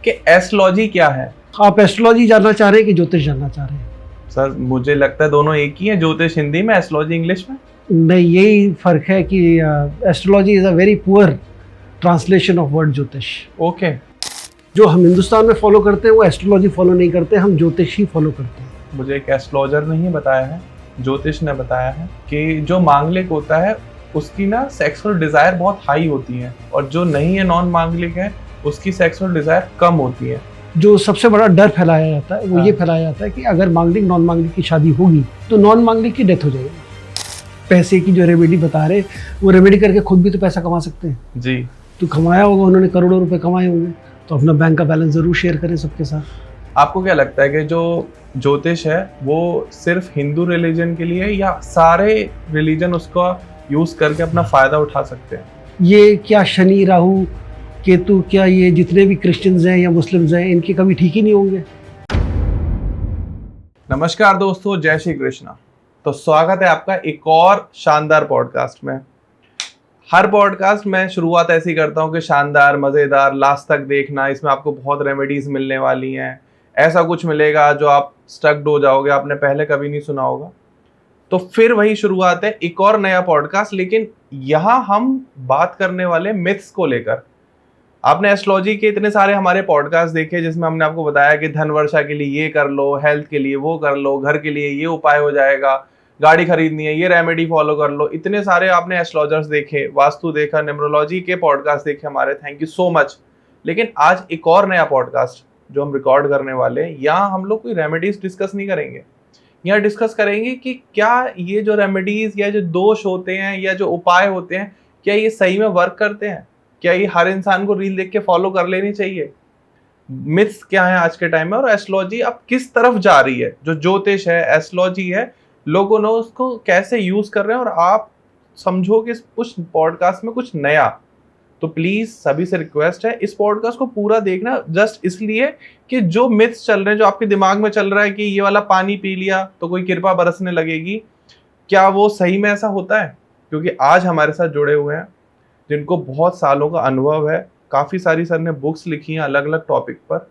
कि एस्ट्रोलॉजी क्या है? आप एस्ट्रोलॉजी जानना चाह रहे हैं कि ज्योतिष जानना चाह रहे हैं? सर मुझे लगता है दोनों एक ही है, ज्योतिष हिंदी में, एस्ट्रोलॉजी इंग्लिश में। नहीं, यही फर्क है कि astrology is a very poor translation of word ज्योतिष। ओके। जो हम हिंदुस्तान में फॉलो करते हैं वो एस्ट्रोलॉजी फॉलो नहीं करते, हम ज्योतिष ही फॉलो करते हैं। मुझे एक एस्ट्रोलॉजर ने ही बताया है, ज्योतिष ने बताया है कि जो मांगलिक होता है उसकी ना सेक्सुअल डिजायर बहुत हाई होती है, और जो नहीं है, नॉन मांगलिक है, उसकी सेक्सुअल डिजायर कम होती है। जो सबसे बड़ा डर फैलाया जाता है वो ये फैलाया जाता है कि अगर मांगलिक नॉन मांगलिक की शादी होगी तो नॉन मांगलिक की डेथ हो जाएगी। पैसे की जो रेमेडी बता रहे, वो रेमेडी करके खुद भी तो पैसा कमा सकते हैं जी। तो कमाया होगा, उन्होंने करोड़ों रुपए कमाए होंगे, तो अपना बैंक का बैलेंस जरूर शेयर करें सबके साथ। आपको क्या लगता है कि जो ज्योतिष है वो सिर्फ हिंदू रिलीजन के लिए, या सारे रिलीजन उसका यूज करके अपना फायदा उठा सकते हैं? ये क्या शनि राहु केतु, क्या ये जितने भी क्रिश्चियंस हैं या मुस्लिम्स हैं, इनके कभी ठीक ही नहीं होंगे? नमस्कार दोस्तों, जय श्री कृष्णा। तो स्वागत है आपका एक और शानदार पॉडकास्ट में। हर पॉडकास्ट में शुरुआत ऐसी करता हूँ कि शानदार, मज़ेदार, लास्ट तक देखना, इसमें आपको बहुत रेमेडीज मिलने वाली हैं, ऐसा कुछ मिलेगा जो आप स्टक्ड हो जाओगे, आपने पहले कभी नहीं सुना होगा। तो फिर वही शुरुआत है, एक और नया पॉडकास्ट, लेकिन यहाँ हम बात करने वाले मिथ्स को लेकर। आपने एस्ट्रोलॉजी के इतने सारे हमारे पॉडकास्ट देखे जिसमें हमने आपको बताया कि धन वर्षा के लिए ये कर लो, हेल्थ के लिए वो कर लो, घर के लिए ये उपाय हो जाएगा, गाड़ी खरीदनी है ये रेमेडी फॉलो कर लो। इतने सारे आपने एस्ट्रोलॉजर्स देखे, वास्तु देखा, न्यूमरोलॉजी के पॉडकास्ट देखे हमारे, थैंक यू सो मच। लेकिन आज एक और नया पॉडकास्ट जो हम रिकॉर्ड करने वाले हैं, यहाँ हम लोग कोई रेमेडीज डिस्कस नहीं करेंगे। यहाँ डिस्कस करेंगे कि क्या ये जो रेमेडीज या जो दोष होते हैं या जो उपाय होते हैं, क्या ये सही में वर्क करते हैं? क्या ये हर इंसान को रील देख के फॉलो कर लेनी चाहिए? मिथ्स क्या है आज के टाइम में, और एस्ट्रोलॉजी अब किस तरफ जा रही है? जो ज्योतिष है, एस्ट्रोलॉजी है, लोगों ने उसको कैसे यूज कर रहे हैं, और आप समझो कि कुछ पॉडकास्ट में कुछ नया। तो प्लीज सभी से रिक्वेस्ट है, इस पॉडकास्ट को पूरा देखना, जस्ट इसलिए कि जो मिथ्स चल रहे हैं, जो आपके दिमाग में चल रहा है कि ये वाला पानी पी लिया तो कोई कृपा बरसने लगेगी, क्या वो सही में ऐसा होता है? क्योंकि आज हमारे साथ जुड़े हुए हैं जिनको बहुत सालों का अनुभव है, काफ़ी सारी सर ने बुक्स लिखी हैं अलग अलग टॉपिक पर,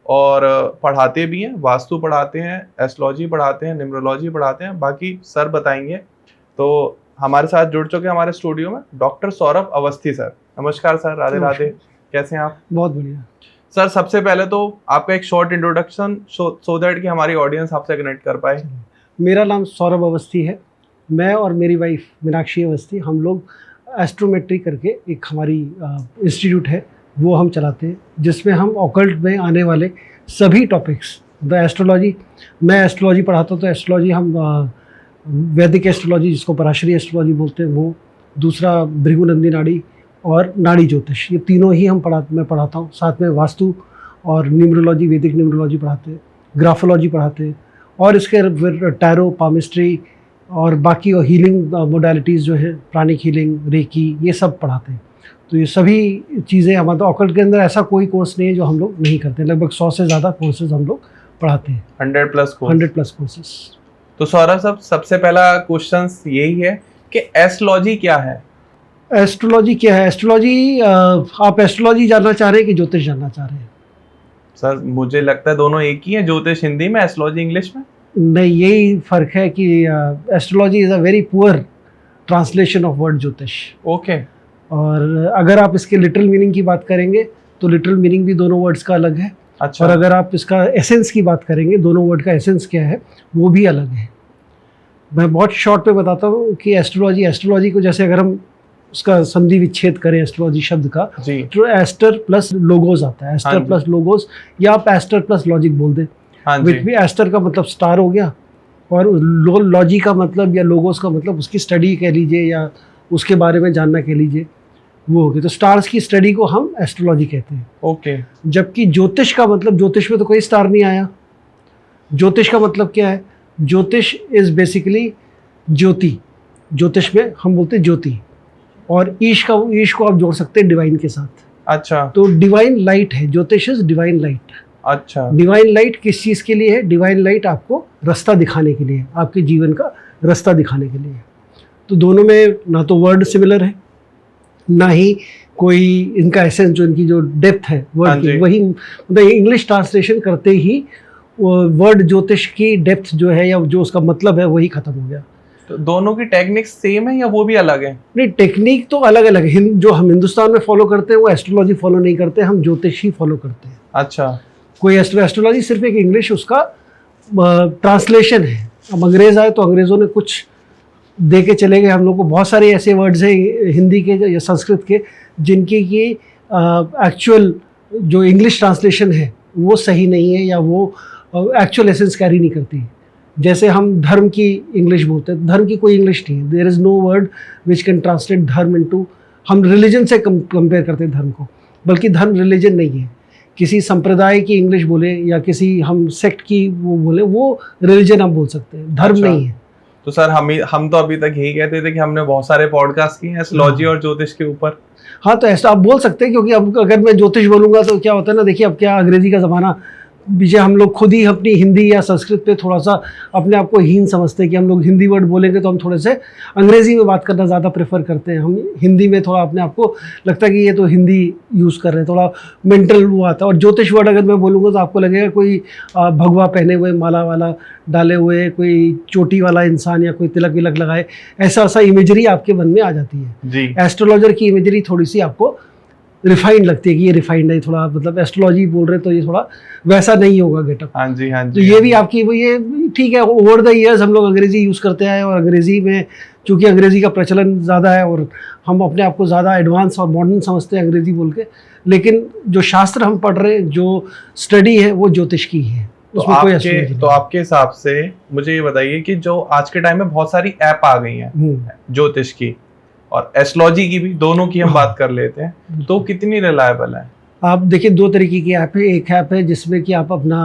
और पढ़ाते भी हैं, वास्तु पढ़ाते हैं, एस्ट्रोलॉजी पढ़ाते हैं, न्यूमरोलॉजी पढ़ाते हैं, बाकी सर बताएंगे। तो हमारे साथ जुड़ चुके हैं हमारे स्टूडियो में डॉक्टर सौरभ अवस्थी सर। नमस्कार सर, राधे राधे, कैसे हैं आप? बहुत बढ़िया सर। सबसे पहले तो आपका एक शॉर्ट इंट्रोडक्शन, सो दैट कि हमारी ऑडियंस आपसे कनेक्ट कर पाए। मेरा नाम सौरभ अवस्थी है। मैं और मेरी वाइफ मीनाक्षी अवस्थी, हम लोग एस्ट्रोमेट्री करके एक हमारी इंस्टीट्यूट है, वो हम चलाते हैं, जिसमें हम ऑकल्ट में आने वाले सभी टॉपिक्स, द एस्ट्रोलॉजी, मैं एस्ट्रोलॉजी पढ़ाता हूँ तो एस्ट्रोलॉजी हम वैदिक एस्ट्रोलॉजी जिसको पराशरी एस्ट्रोलॉजी बोलते हैं वो, दूसरा भृगुनंदी नाड़ी और नाड़ी ज्योतिष, ये तीनों ही मैं पढ़ाता हूँ। साथ में वास्तु और न्यूमरोलॉजी, वैदिक न्यूमरोलॉजी पढ़ाते हैं, ग्राफोलॉजी पढ़ाते हैं, और इसके फिर टैरो, पामिस्ट्री और बाकी और हीलिंग मोडालिटीज़ जो है, प्राणिक हीलिंग, रेकी, ये सब पढ़ाते हैं। तो ये सभी चीज़ें हमारे ऑकल्ट के अंदर ऐसा कोई कोर्स नहीं है जो हम लोग नहीं करते। लगभग 100 से ज़्यादा कोर्सेज हम लोग पढ़ाते हैं, 100 प्लस कोर्सेज। तो सौरभ साहब, सबसे पहला क्वेश्चन यही है कि एस्ट्रोलॉजी क्या है? एस्ट्रोलॉजी क्या है? एस्ट्रोलॉजी, आप एस्ट्रोलॉजी जानना चाह रहे हैं कि ज्योतिष जानना चाह रहे हैं? सर मुझे लगता है दोनों एक ही है, ज्योतिष हिंदी में, एस्ट्रोलॉजी इंग्लिश में। नहीं, यही फर्क है कि astrology is a very poor translation of word ज्योतिष। ओके। और अगर आप इसके लिटरल मीनिंग की बात करेंगे तो लिटरल मीनिंग भी दोनों वर्ड्स का अलग है। अच्छा। और अगर आप इसका एसेंस की बात करेंगे, दोनों वर्ड का एसेंस क्या है, वो भी अलग है। मैं बहुत शॉर्ट पे बताता हूँ कि एस्ट्रोलॉजी को जैसे अगर हम उसका संधि विच्छेद करें एस्ट्रोलॉजी शब्द का, जी, तो एस्टर प्लस लोगोस आता है, एस्टर प्लस लोगोस, या आप एस्टर प्लस लॉजिक बोल दें। विच भी एस्टर का मतलब स्टार हो गया, और लॉजी का मतलब या लोगोस का मतलब उसकी स्टडी कह लीजिए या उसके बारे में जानना कह लीजिए, वो हो गया। तो स्टार्स की स्टडी को हम एस्ट्रोलॉजी कहते हैं। ओके। जबकि ज्योतिष का मतलब, ज्योतिष में तो कोई स्टार नहीं आया। ज्योतिष का मतलब क्या है? ज्योतिष इज बेसिकली ज्योति। ज्योतिष में हम बोलते हैं ज्योति, और ईश को आप जोड़ सकते हैं डिवाइन के साथ। अच्छा। तो डिवाइन लाइट है, ज्योतिष इज डिवाइन लाइट। अच्छा। डिवाइन लाइट किस चीज़ के लिए है? डिवाइन लाइट आपको रास्ता दिखाने के लिए, आपके जीवन का रास्ता दिखाने के लिए। तो दोनों में ना तो वर्ड सिमिलर है, ना ही कोई इनका एसेंस जो इनकी जो डेप्थ है वर्ड की, वही मतलब इंग्लिश ट्रांसलेशन करते ही वर्ड ज्योतिष की डेप्थ जो है या जो उसका मतलब है वही खत्म हो गया। तो दोनों की टेक्निक्स सेम है या वो भी अलग है? नहीं, टेक्निक तो अलग अलग है। जो हम हिंदुस्तान में फॉलो करते हैं वो एस्ट्रोलॉजी फॉलो नहीं करते, हम ज्योतिष ही फॉलो करते हैं। अच्छा। कोई एस्ट्रोलॉजी सिर्फ एक इंग्लिश उसका ट्रांसलेशन है। अब अंग्रेज आए तो अंग्रेजों ने कुछ दे के चले गए हम लोग को। बहुत सारे ऐसे वर्ड्स हैं हिंदी के या संस्कृत के जिनकी की एक्चुअल जो इंग्लिश ट्रांसलेशन है वो सही नहीं है या वो एक्चुअल एसेंस कैरी नहीं करती। जैसे हम धर्म की इंग्लिश बोलते हैं, धर्म की कोई इंग्लिश नहीं है। There is no word which can translate dharma into, हम रिलीजन से कंपेयर करते हैं धर्म को, बल्कि धर्म रिलीजन नहीं है। किसी संप्रदाय की इंग्लिश बोले या किसी हम सेक्ट की वो बोले, वो रिलीजन आप बोल सकते हैं, धर्म अच्छा। नहीं है। तो सर हम तो अभी तक यही कहते थे कि हमने बहुत सारे पॉडकास्ट किए हैं एस्ट्रोलॉजी और ज्योतिष के ऊपर। हाँ, तो ऐसा आप बोल सकते हैं, क्योंकि अब अगर मैं ज्योतिष बोलूँगा तो क्या होता है ना, देखिए अब क्या अंग्रेजी का ज़माना पीछे, हम लोग खुद ही अपनी हिंदी या संस्कृत पे थोड़ा सा अपने आप को हीन समझते हैं कि हम लोग हिंदी वर्ड बोलेंगे तो हम थोड़े से अंग्रेज़ी में बात करना ज़्यादा प्रेफर करते हैं। हम हिंदी में थोड़ा अपने आप को लगता है कि ये तो हिंदी यूज़ कर रहे हैं, थोड़ा मेंटल वो आता है। और ज्योतिष वर्ड अगर मैं बोलूँगा तो आपको लगेगा कोई भगवा पहने हुए, माला वाला डाले हुए, कोई चोटी वाला इंसान या कोई तिलक विलक लगाए, ऐसा इमेजरी आपके मन में आ जाती है जी। एस्ट्रोलॉजर की इमेजरी थोड़ी सी आपको रिफाइंड लगती है कि ये रिफाइंड है थोड़ा, मतलब एस्ट्रोलॉजी बोल रहे तो ये थोड़ा वैसा नहीं होगा गेटअप। हाँ जी, हाँ जी। तो ये भी आपकी वो ये ठीक है, ओवर द ईयर्स हम लोग अंग्रेजी यूज़ करते हैं और अंग्रेजी में चूँकि अंग्रेजी का प्रचलन ज़्यादा है और हम अपने आप को ज़्यादा एडवांस और मॉडर्न समझते हैं अंग्रेजी बोल के, लेकिन जो शास्त्र हम पढ़ रहे हैं, जो स्टडी है वो ज्योतिष की है। तो आपके हिसाब से मुझे ये बताइए कि जो आज के टाइम में बहुत सारी ऐप आ गई हैं ज्योतिष की और एस्ट्रोलॉजी की भी, दोनों की हम बात कर लेते हैं, तो कितनी रिलायबल है? आप देखिए, दो तरीके की ऐप है। एक ऐप है जिसमें कि आप अपना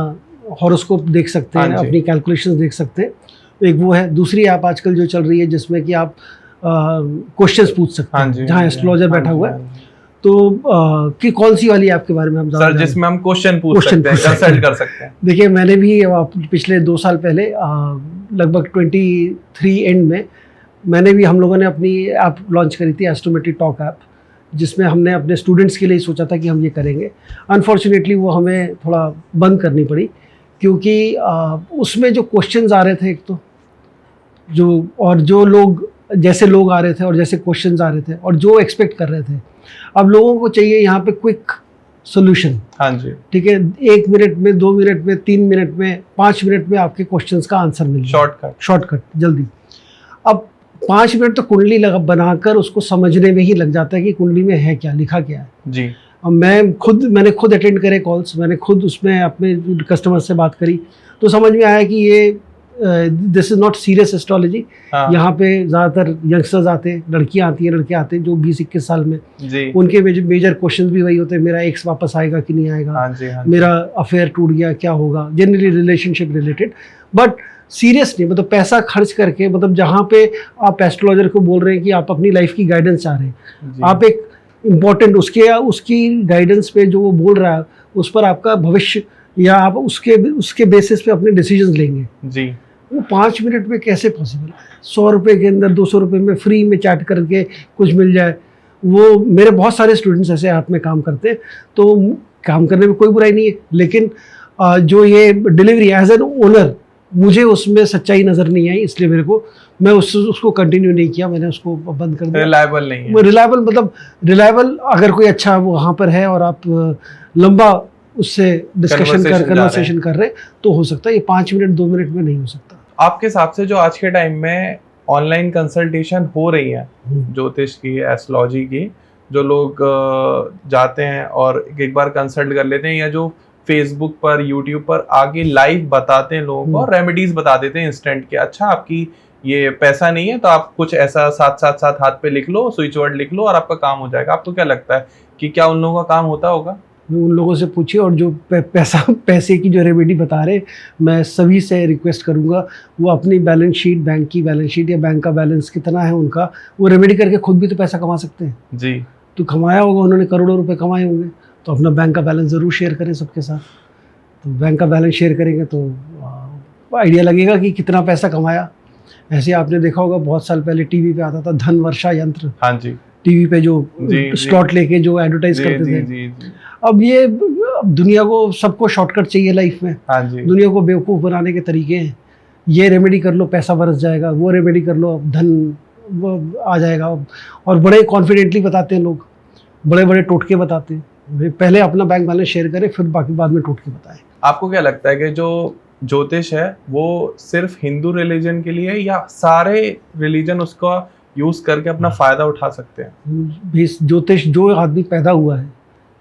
हॉरोस्कोप देख सकते हैं, अपनी कैलकुलेशंस देख सकते हैं, एक वो है। दूसरी ऐप आजकल जो चल रही है जिसमें कि आप क्वेश्चंस पूछ सकते हैं, जहाँ एस्ट्रोलॉजर बैठा हुआ है। तो कि कौन सी वाली ऐप के बारे में हम सर जिसमें हम क्वेश्चन पूछ सकते हैं, कंसल्ट कर सकते हैं? देखिए, मैंने भी पिछले 2 साल पहले लगभग 23 एंड में मैंने भी, हम लोगों ने अपनी ऐप लॉन्च करी थी, एस्ट्रोमेट्री टॉक ऐप, जिसमें हमने अपने स्टूडेंट्स के लिए सोचा था कि हम ये करेंगे। अनफॉर्चुनेटली वो हमें थोड़ा बंद करनी पड़ी, क्योंकि उसमें जो क्वेश्चंस आ रहे थे, एक तो जो लोग जैसे लोग आ रहे थे और जैसे क्वेश्चंस आ रहे थे और जो एक्सपेक्ट कर रहे थे, अब लोगों को चाहिए यहाँ पे क्विक सोल्यूशन। हाँ जी, ठीक है, 1 मिनट में, 2 मिनट में, 3 मिनट में, 5 मिनट में आपके क्वेश्चंस का आंसर मिल जाए, शॉर्टकट जल्दी। अब 5 मिनट तो कुंडली बनाकर उसको समझने में ही लग जाता है कि कुंडली में है क्या, लिखा क्या है जी। अब मैंने खुद अटेंड करे कॉल्स, मैंने खुद उसमें अपने कस्टमर से बात करी, तो समझ में आया कि ये this is not serious astrology. यहाँ पे ज़्यादातर यंगस्टर्स आते हैं, लड़कियाँ आती हैं, लड़के आते हैं जो 20-21 साल में जी। उनके मेजर क्वेश्चन भी वही होते हैं, मेरा एक्स वापस आएगा कि नहीं आएगा, हाँ जी, मेरा अफेयर टूट गया क्या होगा, generally relationship related. But serious नहीं, मतलब पैसा खर्च करके, मतलब जहाँ पे आप एस्ट्रोलॉजर को बोल रहे हैं कि आप अपनी लाइफ की गाइडेंस चाह रहे हैं, आप एक इम्पॉर्टेंट उसकी गाइडेंस पे जो वो बोल रहा है उस पर आपका भविष्य, या आप उसके बेसिस पे अपने डिसीजंस लेंगे जी। वो 5 मिनट में कैसे पॉसिबल है? 100 रुपये के अंदर, 200 रुपये में फ्री में चैट करके कुछ मिल जाए। वो मेरे बहुत सारे स्टूडेंट्स ऐसे ऐप में काम करते हैं, तो काम करने में कोई बुराई नहीं है, लेकिन जो ये डिलीवरी एज एन ओनर, मुझे उसमें सच्चाई नज़र नहीं आई, इसलिए मैं उसको कंटिन्यू नहीं किया, मैंने उसको बंद कर दिया। रिलायबल नहीं है। रिलायबल अगर कोई अच्छा वहाँ पर है और आप लंबा उससे कन्वर्सेशन कर रहे तो हो सकता है। ये 5 मिनट 2 मिनट में नहीं हो सकता। आपके हिसाब से जो आज के टाइम में ऑनलाइन कंसल्टेशन हो रही है ज्योतिष की, एस्ट्रोलॉजी की, जो लोग जाते हैं और एक बार कंसल्ट कर लेते हैं, या जो फेसबुक पर, यूट्यूब पर आगे लाइव बताते हैं लोगों को और रेमेडीज बता देते हैं इंस्टेंट के, अच्छा आपकी ये पैसा नहीं है तो आप कुछ ऐसा साथ हाथ पे लिख लो, स्विच वर्ड लिख लो और आपका काम हो जाएगा। आपको क्या लगता है कि क्या उन लोगों का काम होता होगा? उन लोगों से पूछिए, और जो पैसे की जो रेमेडी बता रहे, मैं सभी से रिक्वेस्ट करूंगा वो अपनी बैलेंस शीट, बैंक की बैलेंस शीट या बैंक का बैलेंस कितना है उनका, वो रेमेडी करके खुद भी तो पैसा कमा सकते हैं जी। तो कमाया होगा उन्होंने, करोड़ों रुपए कमाए होंगे, तो अपना बैंक का बैलेंस ज़रूर शेयर करें सबके साथ। तो बैंक का बैलेंस शेयर करेंगे तो आइडिया लगेगा कि कितना पैसा कमाया। ऐसे आपने देखा होगा बहुत साल पहले टीवी पे आता था धन वर्षा यंत्र। हाँ जी। टीवी पे जो जी, स्लॉट लेके जो एडवर्टाइज जी करते जी थे। जी जी। अब ये दुनिया को सबको शॉर्टकट चाहिए लाइफ में, हाँ जी। दुनिया को बेवकूफ़ बनाने के तरीके हैं। ये रेमेडी कर लो पैसा बरस जाएगा, वो रेमेडी कर लो धन वो आ जाएगा, और बड़े कॉन्फिडेंटली बताते हैं लोग, बड़े बड़े टोटके बताते हैं। पहले अपना बैंक बैलेंस शेयर करें, फिर बाकी बाद में टोटके बताएं। आपको क्या लगता है कि जो ज्योतिष है वो सिर्फ हिंदू रिलीजन के लिए है या सारे रिलीजन उसका यूज करके अपना फायदा उठा सकते हैं? भी ज्योतिष जो आदमी पैदा हुआ है,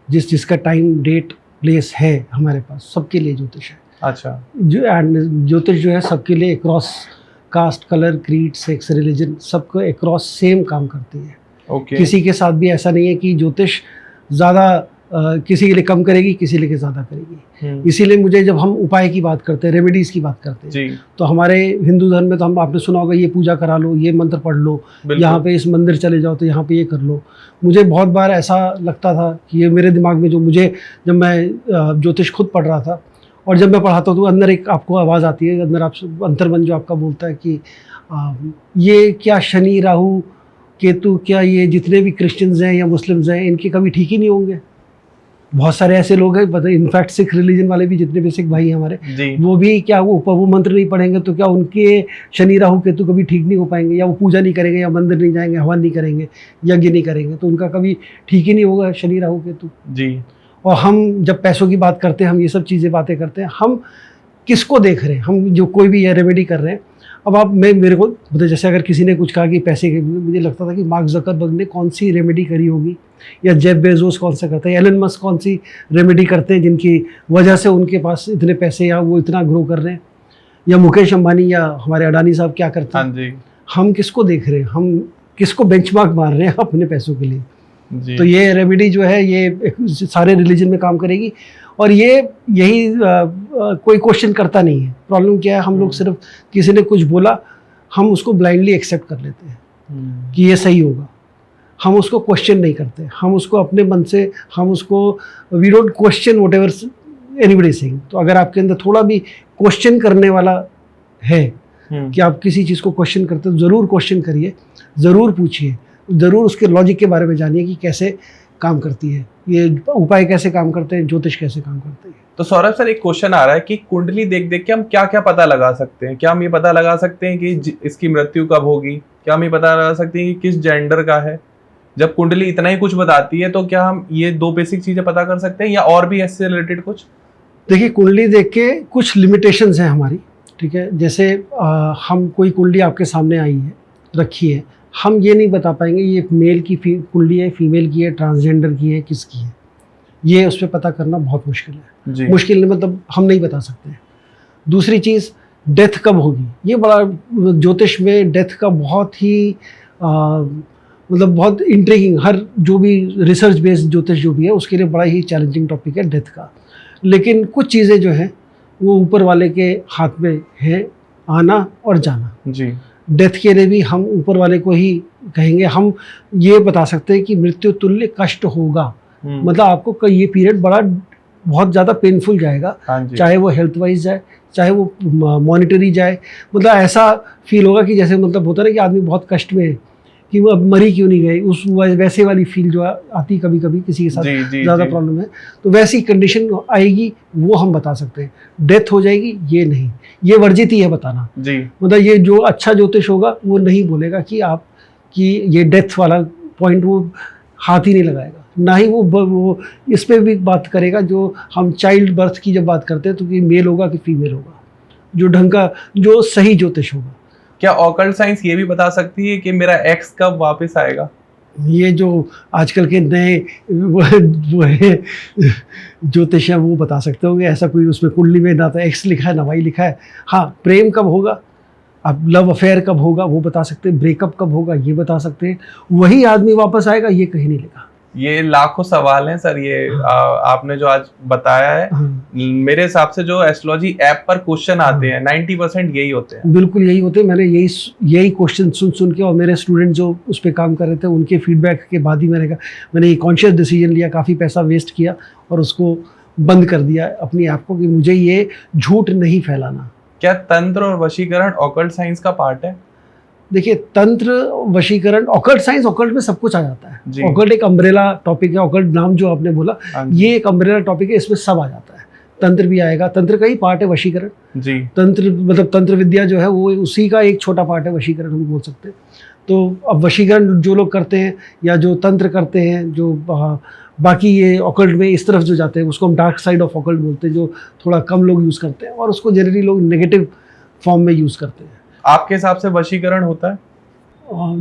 जिसका टाइम डेट प्लेस है हमारे पास, सबके लिए ज्योतिष है। अच्छा। ज्योतिष जो है सबके लिए across cast, colour, creed, sex, religion, सबको अक्रॉस सेम काम करती है। ओके। किसी के साथ भी ऐसा नहीं है कि ज्योतिष ज़्यादा किसी के लिए कम करेगी, किसी के लिए ज़्यादा करेगी। इसीलिए मुझे जब हम उपाय की बात करते हैं, रेमेडीज़ की बात करते हैं जी। तो हमारे हिंदू धर्म में तो हम, आपने सुना होगा, ये पूजा करा लो, ये मंत्र पढ़ लो, यहाँ पे इस मंदिर चले जाओ तो यहाँ पे ये कर लो। मुझे बहुत बार ऐसा लगता था कि ये मेरे दिमाग में, जो मुझे जब मैं ज्योतिष खुद पढ़ रहा था और जब मैं पढ़ाता हूँ तो अंदर एक आपको आवाज़ आती है, अंदर आप अंतर्मन जो आपका बोलता है कि ये क्या शनि, राहु, केतु, क्या ये जितने भी क्रिश्चियंस हैं या मुस्लिम्स हैं, इनके कभी ठीक ही नहीं होंगे। बहुत सारे ऐसे लोग हैं, पता, इनफैक्ट सिख रिलीजन वाले भी, जितने भी सिख भाई हैं हमारे, वो भी क्या वो मंत्र नहीं पढ़ेंगे तो क्या उनके शनि, राहु, केतु कभी ठीक नहीं हो पाएंगे, या वो पूजा नहीं करेंगे, या मंदिर नहीं जाएंगे, हवन नहीं करेंगे, यज्ञ नहीं करेंगे, तो उनका कभी ठीक ही नहीं होगा शनि, राहु, केतु जी। और हम जब पैसों की बात करते हैं, हम ये सब चीज़ें बातें करते हैं, हम किसको देख रहे हैं? हम जो कोई भी ये रेमेडी कर रहे हैं, अब आप मेरे को मतलब, जैसे अगर किसी ने कुछ कहा कि पैसे के, मुझे लगता था कि मार्क ज़करबर्ग ने कौन सी रेमेडी करी होगी, या जेफ बेजोस कौन सा करता है, एलन मस्क कौन सी रेमेडी करते हैं जिनकी वजह से उनके पास इतने पैसे या वो इतना ग्रो कर रहे हैं, या मुकेश अंबानी या हमारे अडानी साहब क्या करते हैं। हाँ जी। हम किसको देख रहे हैं? हम किसको बेंचमार्क मार रहे हैं अपने पैसों के लिए? जी। तो ये रेमेडी जो है ये सारे रिलीजन में काम करेगी, और ये यही कोई क्वेश्चन करता नहीं है। प्रॉब्लम क्या है, हम लोग सिर्फ किसी ने कुछ बोला, हम उसको ब्लाइंडली एक्सेप्ट कर लेते हैं कि ये सही होगा। हम उसको क्वेश्चन नहीं करते, हम उसको अपने मन से, हम उसको, we don't question whatever anybody saying. तो अगर आपके अंदर थोड़ा भी क्वेश्चन करने वाला है कि आप किसी चीज़ को क्वेश्चन करते हो, ज़रूर क्वेश्चन करिए, ज़रूर पूछिए, ज़रूर उसके लॉजिक के बारे में जानिए कि कैसे काम करती है, ये उपाय कैसे काम करते हैं, ज्योतिष कैसे काम करते हैं। तो सौरभ सर, एक क्वेश्चन आ रहा है कि कुंडली देख देख के हम क्या क्या पता लगा सकते हैं? क्या हम ये पता लगा सकते हैं कि इसकी मृत्यु कब होगी? क्या हम ये पता लगा सकते हैं कि किस जेंडर का है? जब कुंडली इतना ही कुछ बताती है तो क्या हम ये दो बेसिक चीजें पता कर सकते हैं, या और भी इससे रिलेटेड कुछ? देखिए, कुंडली देख के कुछ लिमिटेशंस हैं हमारी, ठीक है। जैसे हम कोई कुंडली आपके सामने आई है, रखी है, हम ये नहीं बता पाएंगे ये मेल की कुंडली है, फीमेल की है, ट्रांसजेंडर की है, किसकी है। ये उस पर पता करना बहुत मुश्किल है जी। मुश्किल नहीं, मतलब हम नहीं बता सकते हैं। दूसरी चीज़, डेथ कब होगी, ये बड़ा ज्योतिष में डेथ का बहुत ही मतलब बहुत इंट्रिगिंग, हर जो भी रिसर्च बेस्ड ज्योतिष जो भी है उसके लिए बड़ा ही चैलेंजिंग टॉपिक है डेथ का। लेकिन कुछ चीज़ें जो हैं वो ऊपर वाले के हाथ में है, आना और जाना जी। डेथ के लिए भी हम ऊपर वाले को ही कहेंगे। हम ये बता सकते हैं कि मृत्यु तुल्य कष्ट होगा, मतलब आपको ये पीरियड बड़ा बहुत ज़्यादा पेनफुल जाएगा, चाहे वो हेल्थ वाइज जाए, चाहे वो मॉनिटरी जाए। मतलब ऐसा फील होगा कि जैसे, मतलब होता है ना कि आदमी बहुत कष्ट में है कि वो अब मरी क्यों नहीं गई, उस वैसे वाली फील जो आती कभी कभी किसी के साथ ज़्यादा प्रॉब्लम है, तो वैसी कंडीशन आएगी, वो हम बता सकते हैं। डेथ हो जाएगी ये नहीं, ये वर्जित ही है बताना जी। मतलब ये जो अच्छा ज्योतिष होगा वो नहीं बोलेगा कि आप कि ये डेथ वाला पॉइंट वो हाथ ही नहीं लगाएगा, ना ही वो इस पर भी बात करेगा। जो हम चाइल्ड बर्थ की जब बात करते हैं तो कि मेल होगा कि फीमेल होगा, जो ढंग का, जो सही ज्योतिष होगा। क्या ऑकल्ट साइंस ये भी बता सकती है कि मेरा एक्स कब वापस आएगा? ये जो आजकल के नए वो है ज्योतिष है, वो बता सकते होंगे। ऐसा कोई उसमें कुंडली में ना तो एक्स लिखा है ना वाई लिखा है। हाँ, प्रेम कब होगा, अब लव अफेयर कब होगा वो बता सकते हैं, ब्रेकअप कब होगा ये बता सकते हैं, वही आदमी वापस आएगा ये कहीं नहीं लिखा। ये लाखों सवाल हैं सर, ये आपने जो आज बताया है, मेरे हिसाब से जो एस्ट्रोलॉजी ऐप पर क्वेश्चन आते हैं 90% यही होते हैं। बिल्कुल यही होते हैं। मैंने यही क्वेश्चन सुन के, और मेरे स्टूडेंट जो उस पर काम कर रहे थे उनके फीडबैक के बाद ही मैंने ये कॉन्शियस डिसीजन लिया, काफ़ी पैसा वेस्ट किया और उसको बंद कर दिया अपनी ऐप को कि मुझे ये झूठ नहीं फैलाना। क्या तंत्र और वशीकरण ऑकल्ट साइंस का पार्ट है? देखिए तंत्र, वशीकरण, ऑकल्ट साइंस, ऑकल्ट में सब कुछ आ जाता जी। है। ऑकल्ट एक अम्ब्रेला टॉपिक है, ऑकल्ट नाम जो आपने बोला हाँ जी। ये एक अम्ब्रेला टॉपिक है, इसमें सब आ जाता है। तंत्र भी आएगा, तंत्र का ही पार्ट है वशीकरण। जी। तंत्र मतलब तंत्र विद्या जो है वो उसी का एक छोटा पार्ट है वशीकरण, हम बोल सकते हैं। तो अब वशीकरण जो लोग करते हैं या जो तंत्र करते हैं, जो बाकी ये ऑकल्ट में इस तरफ जो जाते हैं उसको हम डार्क साइड ऑफ ऑकल्ट बोलते हैं, जो थोड़ा कम लोग यूज़ करते हैं और उसको जनरली लोग नेगेटिव फॉर्म में यूज़ करते हैं। आपके हिसाब से वशीकरण होता है?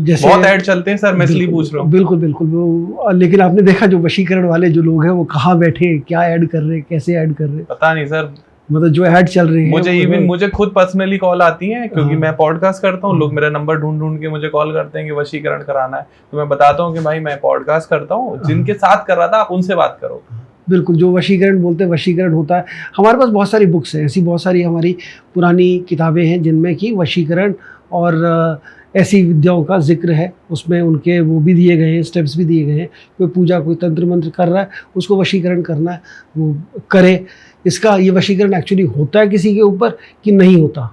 जैसे बहुत ऐड चलते हैं सर, मैं इसलिए पूछ रहा हूँ। बिल्कुल बिल्कुल। लेकिन आपने देखा जो वशीकरण वाले जो लोग हैं वो कहाँ बैठे, क्या ऐड कर रहे हैं, कैसे ऐड कर रहे हैं, पता नहीं सर। मतलब जो ऐड चल रही है मुझे खुद पर्सनली कॉल आती है, क्योंकि हाँ। मैं पॉडकास्ट करता हूँ, लोग मेरा नंबर ढूंढ ढूंढ के मुझे कॉल करते हैं कि वशीकरण कराना है, तो मैं बताता हूँ कि भाई मैं पॉडकास्ट करता हूँ, जिनके साथ कर रहा था आप उनसे बात करो। बिल्कुल, जो वशीकरण बोलते हैं वशीकरण होता है। हमारे पास बहुत सारी बुक्स हैं, ऐसी बहुत सारी हमारी पुरानी किताबें हैं जिनमें कि वशीकरण और ऐसी विद्याओं का जिक्र है। उसमें उनके वो भी दिए गए हैं, स्टेप्स भी दिए गए हैं। कोई पूजा, कोई तंत्र मंत्र कर रहा है, उसको वशीकरण करना है, वो करे। इसका ये वशीकरण एक्चुअली होता है किसी के ऊपर कि नहीं होता।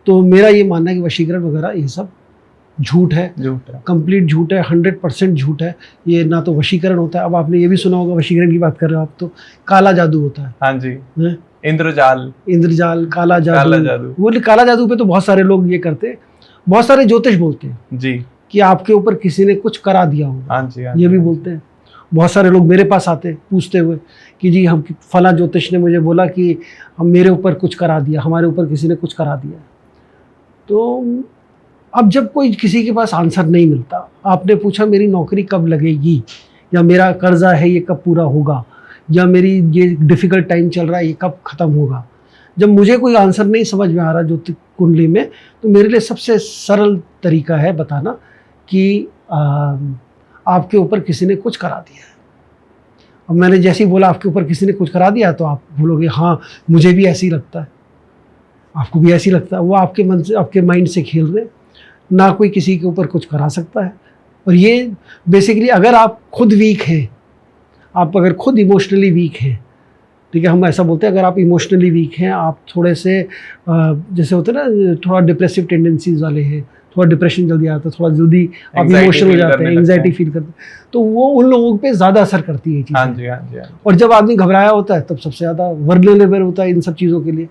तो मेरा ये मानना है कि वशीकरण वगैरह ये सब झूठ है, कंप्लीट झूठ है, 100% झूठ है। ये ना तो वशीकरण होता है। अब आपने ये भी सुना होगा, वशीकरण की बात कर रहे हो आप, तो काला जादू होता है। हाँ जी, है? इंद्रजाल, काला जादू। वो काला जादू पे तो बहुत सारे लोग ये करते हैं, बहुत सारे ज्योतिष बोलते हैं जी कि आपके ऊपर किसी ने कुछ करा दिया होगा। हाँ जी, ये भी बोलते हैं। बहुत सारे लोग मेरे पास आते हैं पूछते हुए कि जी हम फला ज्योतिष ने मुझे बोला कि हम मेरे ऊपर कुछ करा दिया, हमारे ऊपर किसी ने कुछ करा दिया। तो अब जब कोई किसी के पास आंसर नहीं मिलता, आपने पूछा मेरी नौकरी कब लगेगी, या मेरा कर्जा है ये कब पूरा होगा, या मेरी ये डिफ़िकल्ट टाइम चल रहा है ये कब ख़त्म होगा, जब मुझे कोई आंसर नहीं समझ में आ रहा ज्योतिष कुंडली में, तो मेरे लिए सबसे सरल तरीका है बताना कि आपके ऊपर किसी ने कुछ करा दिया है। अब मैंने जैसे ही बोला आपके ऊपर किसी ने कुछ करा दिया, तो आप बोलोगे हाँ मुझे भी ऐसे ही लगता है, आपको भी ऐसे ही लगता है। वो आपके मन से, आपके माइंड से खेल रहे। ना कोई किसी के ऊपर कुछ करा सकता है। और ये बेसिकली अगर आप खुद वीक हैं, आप अगर खुद इमोशनली वीक हैं, ठीक है, हम ऐसा बोलते हैं अगर आप इमोशनली वीक हैं, आप थोड़े से जैसे होते हैं ना, थोड़ा डिप्रेसिव टेंडेंसीज वाले हैं, थोड़ा डिप्रेशन जल्दी आता है, थोड़ा जल्दी आप इमोशनल हो जाते हैं, एंग्जाइटी फील करते हैं, तो वो उन लोगों पे ज़्यादा असर करती है ये चीज़। हाँ जी, हाँ जी, हाँ जी। और जब आदमी घबराया होता है तब सबसे ज़्यादा वर्नरेबल होता है इन सब चीज़ों के लिए,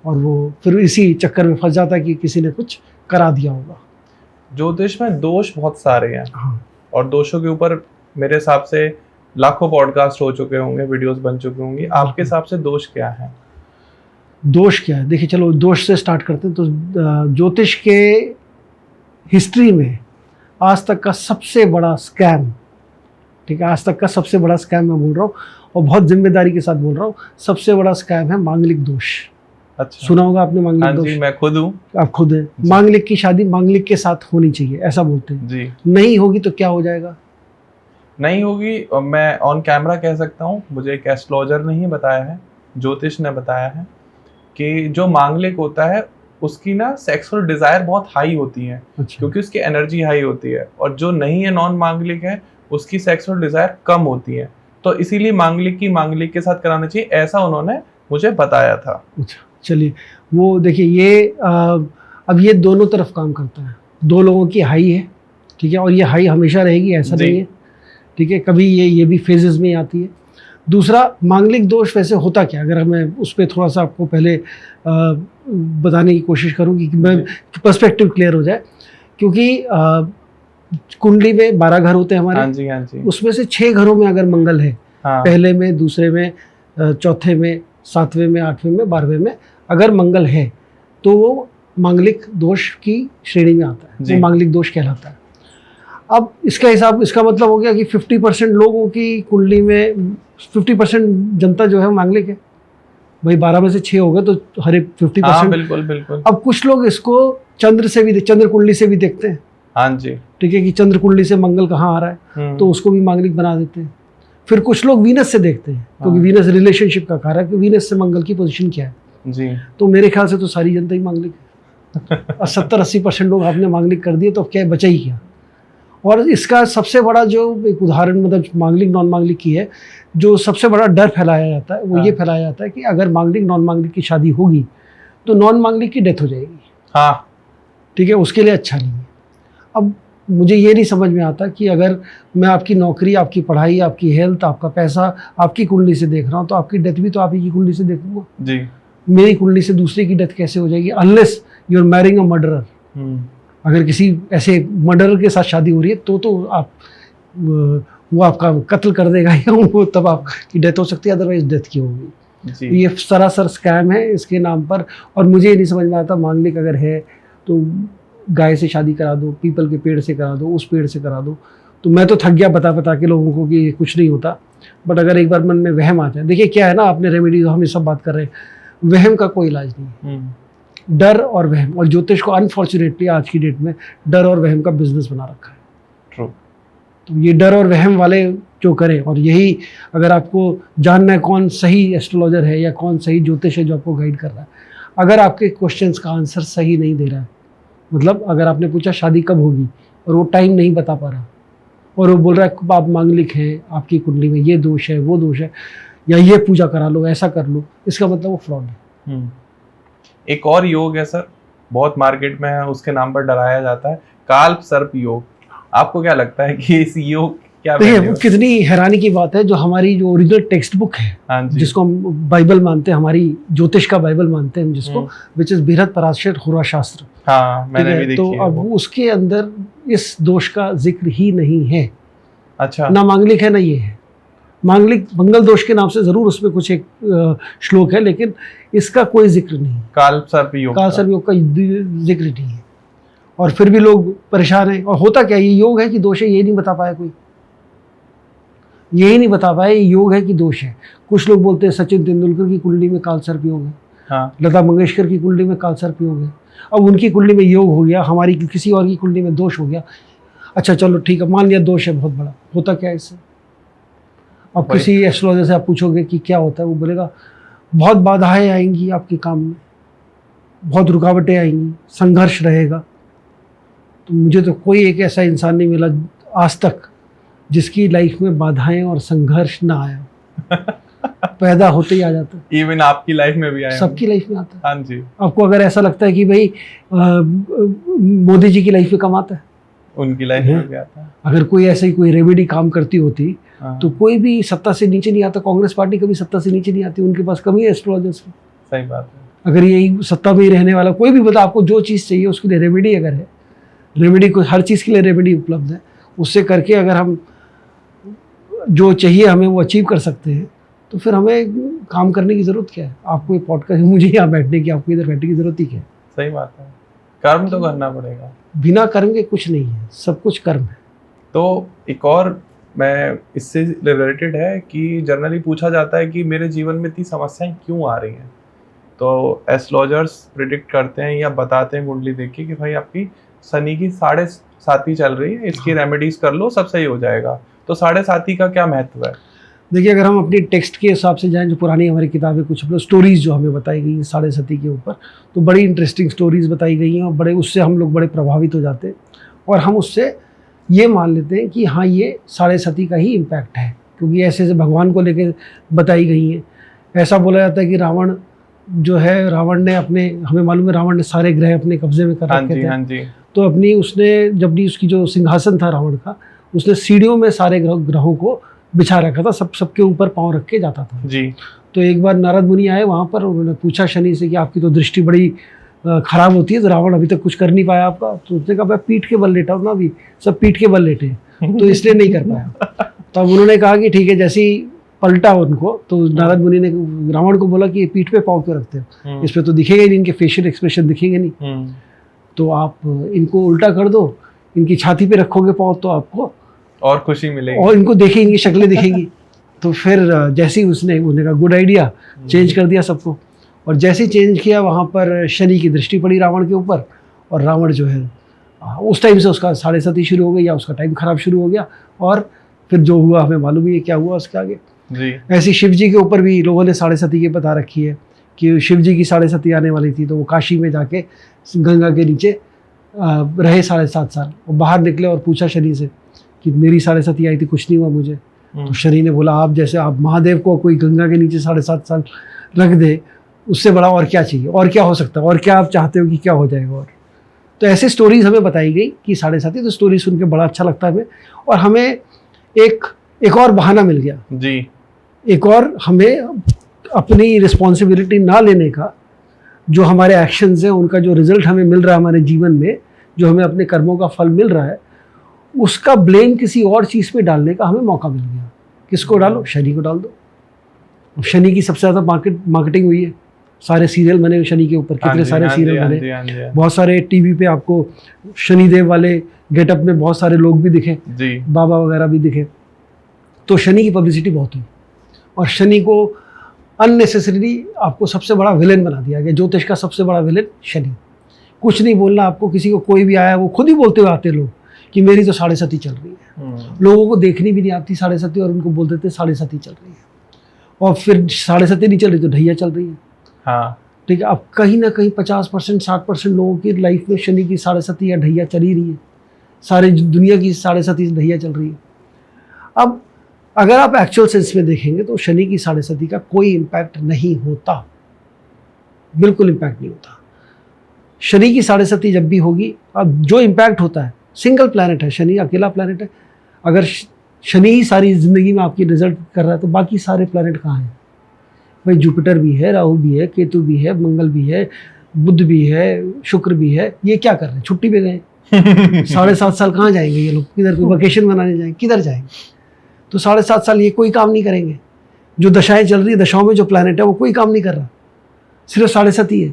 और वो फिर इसी चक्कर में फंस जाता है कि किसी ने कुछ करा दिया होगा। ज्योतिष में दोष बहुत सारे हैं। हाँ। और दोषों के ऊपर मेरे हिसाब से लाखों पॉडकास्ट हो चुके होंगे, वीडियोस बन चुकी होंगी। आपके हिसाब से दोष क्या है? दोष क्या है? देखिए चलो दोष से स्टार्ट करते हैं। तो ज्योतिष के हिस्ट्री में आज तक का सबसे बड़ा स्कैम, ठीक है, आज तक का सबसे बड़ा स्कैम मैं बोल रहा हूँ और बहुत जिम्मेदारी के साथ बोल रहा हूँ, सबसे बड़ा स्कैम है मांगलिक दोष। अच्छा, सुना होगा आपने मांगलिक हाँ दोष? जी, मैं खुद हूँ। आप खुद हैं। मांगलिक की शादी मांगलिक के साथ होनी चाहिए, ऐसा बोलते हैं जी। नहीं होगी तो क्या हो जाएगा? नहीं होगी, मैं ऑन कैमरा कह सकता हूँ, मुझे एक एस्ट्रोलॉजर ने ही बताया है, ज्योतिष ने बताया है कि जो मांगलिक होता है उसकी ना सेक्सुअल डिजायर बहुत हाई होती है। अच्छा। क्योंकि उसकी एनर्जी हाई होती है, और जो नहीं है, नॉन मांगलिक है, उसकी सेक्सुअल डिजायर कम होती है। तो इसीलिए मांगलिक की मांगलिक के साथ कराना चाहिए, ऐसा उन्होंने मुझे बताया था। अच्छा, चलिए वो देखिए ये अब ये दोनों तरफ काम करता है। दो लोगों की हाई है, ठीक है, और ये हाई हमेशा रहेगी ऐसा नहीं है, ठीक है, कभी ये भी फेजेस में आती है। दूसरा, मांगलिक दोष वैसे होता क्या, अगर मैं उस पर थोड़ा सा आपको पहले बताने की कोशिश करूँ कि मैं पर्सपेक्टिव क्लियर हो जाए। क्योंकि कुंडली में 12 घर होते हैं हमारे। हाँ जी, हाँ जी। उसमें से 6 घरों में अगर मंगल है, हाँ। पहले में, दूसरे में, चौथे में, 7वें में, 8वें में, 12वें में अगर मंगल है तो वो मांगलिक दोष की श्रेणी में आता है, वो मांगलिक दोष कहलाता है। अब इसका मतलब हो गया कि 50% लोगों की कुंडली में 50% जनता जो है मांगलिक है। भाई 12 में से 6 हो गए तो हर एक 50%। हाँ, बिल्कुल बिल्कुल। अब कुछ लोग इसको चंद्र कुंडली से भी देखते हैं। हाँ जी, ठीक है, कि चंद्र कुंडली से मंगल कहाँ आ रहा है, तो उसको भी मांगलिक बना देते हैं। फिर कुछ लोग वीनस से देखते हैं, क्योंकि वीनस रिलेशनशिप का कारक है, वीनस से मंगल की पोजीशन क्या है जी। तो मेरे ख्याल से तो सारी जनता ही मांगलिक है। और 70-80% लोग आपने मांगलिक कर दिए तो अब क्या बचा ही क्या। और इसका सबसे बड़ा जो एक उदाहरण, मतलब मांगलिक नॉन मांगलिक की है, जो सबसे बड़ा डर फैलाया जाता है वो ये फैलाया जाता है कि अगर मांगलिक नॉन मांगलिक की शादी होगी तो नॉन मांगलिक की डेथ हो जाएगी। हाँ, ठीक है, उसके लिए अच्छा नहीं है। अब मुझे ये नहीं समझ में आता कि अगर मैं आपकी नौकरी, आपकी पढ़ाई, आपकी हेल्थ, आपका पैसा आपकी कुंडली से देख रहा हूँ, तो आपकी डेथ भी तो आप ही की कुंडली से देखूंगा। जी। मेरी कुंडली से दूसरे की डेथ कैसे हो जाएगी, unless you are marrying a murderer. अगर किसी ऐसे मर्डरर के साथ शादी हो रही है तो आप वो आपका कत्ल कर देगा या वो तब आपकी डेथ हो सकती है, अदरवाइज डेथ की होगी। जी। ये सरासर स्कैम है इसके नाम पर। और मुझे ये नहीं समझ में आता, मांगलिक अगर है तो गाय से शादी करा दो, पीपल के पेड़ से करा दो, उस पेड़ से करा दो। तो मैं तो थक गया बता के लोगों को कि कुछ नहीं होता। बट अगर एक बार मन में वहम आ जाए, देखिए क्या है ना, आपने रेमेडी हम ये सब बात कर रहे हैं, वहम का कोई इलाज नहीं है। डर और वहम, और ज्योतिष को अनफॉर्चुनेटली आज की डेट में डर और वहम का बिजनेस बना रखा है। ट्रू। तो ये डर और वहम वाले जो करें, और यही अगर आपको जानना है कौन सही एस्ट्रोलॉजर है या कौन सही ज्योतिष है जो आपको गाइड कर रहा है, अगर आपके क्वेश्चंस का आंसर सही नहीं दे रहा है, मतलब अगर आपने पूछा शादी कब होगी और वो टाइम नहीं बता पा रहा, और वो बोल रहा है आप मांगलिक हैं, आपकी कुंडली में ये दोष है, वो दोष है, या ये पूजा करा लो, ऐसा कर लो, इसका मतलब वो फ्रॉड है। एक और योग है सर, बहुत मार्केट में है, उसके नाम पर डराया जाता है, काल्प सर्प योग। आपको क्या लगता है कि इस योग क्या देखिए value है? कितनी हैरानी की बात है, जो हमारी जो ओरिजिनल टेक्स्ट बुक है, हाँ जी। जिसको हम बाइबल मानते हैं, हमारी ज्योतिष का बाइबल मानते हैं हम जिसको, विच इज बृहद पराशर होरा शास्त्र। हाँ, मैंने भी देखी तो है अब वो। उसके अंदर इस दोष का जिक्र ही नहीं है। अच्छा। ना मांगलिक है ना ये है। मांगलिक मंगल दोष के नाम से जरूर उसमें कुछ एक श्लोक है, लेकिन इसका कोई जिक्र नहीं। काल्प सर्प योग काल सर्प योग का जिक्र नहीं है, और फिर भी लोग परेशान हैं। और होता क्या, ये योग है कि दोष है ये नहीं बता पाया कोई, यही नहीं बता पाया ये योग है कि दोष है। कुछ लोग बोलते हैं सचिन तेंदुलकर की कुंडली में काल सर्प योग है, हाँ। लता मंगेशकर की कुंडली में काल सर्प योग है। अब उनकी कुंडली में योग हो गया, हमारी किसी और की कुंडली में दोष हो गया। अच्छा चलो ठीक है, मान लिया दोष है बहुत बड़ा, होता क्या है इससे? अब किसी एस्ट्रोलॉजर से आप पूछोगे कि क्या होता है, वो बोलेगा बहुत बाधाएं आएंगी आपके काम में, बहुत रुकावटें आएंगी, संघर्ष रहेगा। तो मुझे तो कोई एक ऐसा इंसान नहीं मिला आज तक जिसकी लाइफ में बाधाएं और संघर्ष ना आया। पैदा होते ही आ जाता है। इवन आपकी लाइफ में भी आया? सबकी लाइफ में आता है। हाँ जी। आपको अगर ऐसा लगता है कि भाई मोदी जी की लाइफ में कम आता है, उनकी लाइफ में भी आता है। अगर कोई ऐसा ही कोई रेमेडी काम करती होती, हाँ। तो कोई भी सत्ता से नीचे नहीं आता। कांग्रेस पार्टी कभी सत्ता से नीचे नहीं आती, उनके पास कमी है एस्ट्रोलॉजर्स की। सही बात है। अगर यही सत्ता में ही रहने वाला कोई भी बता, आपको जो चीज़ चाहिए उसके लिए रेमेडी अगर है, रेमेडी को हर चीज़ के लिए रेमेडी उपलब्ध है, उससे करके अगर हम जो चाहिए हमें वो अचीव कर सकते हैं, तो फिर हमें काम करने की ज़रूरत क्या है? आपको ये पॉडकास्ट, मुझे यहाँ बैठने की, आपको इधर बैठने की ज़रूरत ही क्या है? सही बात है, कर्म तो करना पड़ेगा। बिना कर्म के कुछ नहीं है, सब कुछ कर्म है। तो एक और मैं इससे रिलेटेड है कि जनरली पूछा जाता है कि मेरे जीवन में इतनी समस्याएं क्यों आ रही हैं, तो एस्ट्रोलॉजर्स प्रिडिक्ट करते हैं या बताते हैं कुंडली देख के कि भाई आपकी शनि की 7.5 चल रही है, इसकी रेमेडीज कर लो सब सही हो जाएगा। तो 7.5 का क्या महत्व है? देखिए अगर हम अपनी टेक्स्ट के हिसाब से जाएं, जो पुरानी हमारी किताबें, कुछ स्टोरीज़ जो हमें बताई गई हैं 7.5 के ऊपर, तो बड़ी इंटरेस्टिंग स्टोरीज़ बताई गई हैं, और बड़े उससे हम लोग बड़े प्रभावित हो जाते हैं, और हम उससे ये मान लेते हैं कि हाँ ये 7.5 का ही इम्पैक्ट है, क्योंकि ऐसे ऐसे भगवान को लेकर बताई गई हैं। ऐसा बोला जाता है कि रावण जो है, रावण ने अपने, हमें मालूम है रावण ने सारे ग्रह अपने कब्जे में कर रखे थे। हाँ जी। तो अपनी उसने जब भी उसकी जो सिंहासन था रावण का, उसने सीढ़ियों में सारे ग्रहों को बिछा रखा था, सबके ऊपर पाँव रख के जाता था जी। तो एक बार नारद मुनि आए वहाँ पर, उन्होंने पूछा शनि से कि आपकी तो दृष्टि बड़ी खराब होती है, तो रावण अभी तक कुछ कर नहीं पाया आपका। तो उसने कहा मैं पीठ के बल लेटा हूँ ना, अभी सब पीठ के बल लेटे हैं, तो इसलिए नहीं कर पाया। तो अब उन्होंने कहा कि ठीक है, जैसे ही पलटा उनको, तो नारद मुनि ने रावण को बोला कि पीठ पे पाँव क्यों रखते हो, इस पर तो दिखेगा ही नहीं, इनके फेशियल एक्सप्रेशन दिखेंगे नहीं, तो आप इनको उल्टा कर दो, इनकी छाती पे रखोगे पाँव, तो आपको और खुशी मिलेगी, और इनको देखेंगे, इनकी शक्लें दिखेंगी। तो फिर जैसे ही उसने कहा गुड आइडिया, चेंज कर दिया सबको, और जैसे ही चेंज किया वहाँ पर शनि की दृष्टि पड़ी रावण के ऊपर, और रावण जो है उस टाइम से उसका 7.5 शुरू हो गई, या उसका टाइम खराब शुरू हो गया, और फिर जो हुआ हमें मालूम ही है क्या हुआ उसके आगे जी। ऐसी शिव जी के ऊपर भी लोगों ने 7.5 की बता रखी है कि शिव जी की 7.5 आने वाली थी, तो वो काशी में जाके गंगा के नीचे रहे 7.5 साल, और बाहर निकले और पूछा शनि से कि मेरी 7.5 आई थी, कुछ नहीं हुआ मुझे। तो शनि ने बोला आप जैसे, आप महादेव को कोई गंगा के नीचे 7.5 साल रख दे, उससे बड़ा और क्या चाहिए, और क्या हो सकता है, और क्या आप चाहते हो कि क्या हो जाएगा। और तो ऐसे स्टोरीज हमें बताई गई कि 7.5, तो स्टोरी सुन के बड़ा अच्छा लगता है हमें। और हमें एक और बहाना मिल गया जी, एक और हमें अपनी रिस्पॉन्सिबिलिटी ना लेने का, जो हमारे एक्शंस हैं उनका जो रिजल्ट हमें मिल रहा है हमारे जीवन में, जो हमें अपने कर्मों का फल मिल रहा है, उसका ब्लेम किसी और चीज़ पे डालने का हमें मौका मिल गया। किसको डालो? शनि को डाल दो। अब शनि की सबसे ज़्यादा मार्केटिंग हुई है, सारे सीरियल बने शनि के ऊपर, कितने सारे सीरियल बने, बहुत सारे टीवी पे आपको शनिदेव वाले गेटअप में बहुत सारे लोग भी दिखे जी, बाबा वगैरह भी दिखे। तो शनि की पब्लिसिटी बहुत हुई और शनि को अननेसेसरीली आपको सबसे बड़ा विलेन बना दिया गया। ज्योतिष का सबसे बड़ा विलेन शनि। कुछ नहीं बोलना आपको, किसी को कोई भी आया वो खुद ही बोलते हुए आते लोग कि मेरी तो 7.5 चल रही है। लोगों को देखनी भी नहीं आती 7.5 और उनको बोल देते 7.5 चल रही है, और फिर 7.5 नहीं चल रही तो ढैया चल रही है। हाँ, ठीक है। अब कहीं ना कहीं 50% 60% लोगों की लाइफ में शनि की 7.5 या ढैया चल ही रही है। सारी दुनिया की 7.5 ढैया चल रही है। अब अगर आप एक्चुअल सेंस में देखेंगे तो शनि की 7.5 का कोई इम्पैक्ट नहीं होता, बिल्कुल इम्पैक्ट नहीं होता। शनि की 7.5 जब भी होगी, अब जो इम्पैक्ट होता है, सिंगल प्लैनेट है शनि, अकेला प्लैनेट है। अगर शनि ही सारी जिंदगी में आपकी रिजल्ट कर रहा है तो बाकी सारे प्लैनेट कहाँ हैं? भाई जुपिटर भी है, राहु भी है, केतु भी है, मंगल भी है, बुध भी है, शुक्र भी है। ये क्या कर रहे हैं? छुट्टी पे गए। 7.5 साल कहाँ जाएंगे ये लोग? किधर कोई वकेशन मनाने जाएंगे? किधर जाएंगे? तो 7.5 साल ये कोई काम नहीं करेंगे। जो दशाएं चल रही है, दशाओं में जो प्लैनेट है वो कोई काम नहीं कर रहा, सिर्फ 7.5 है।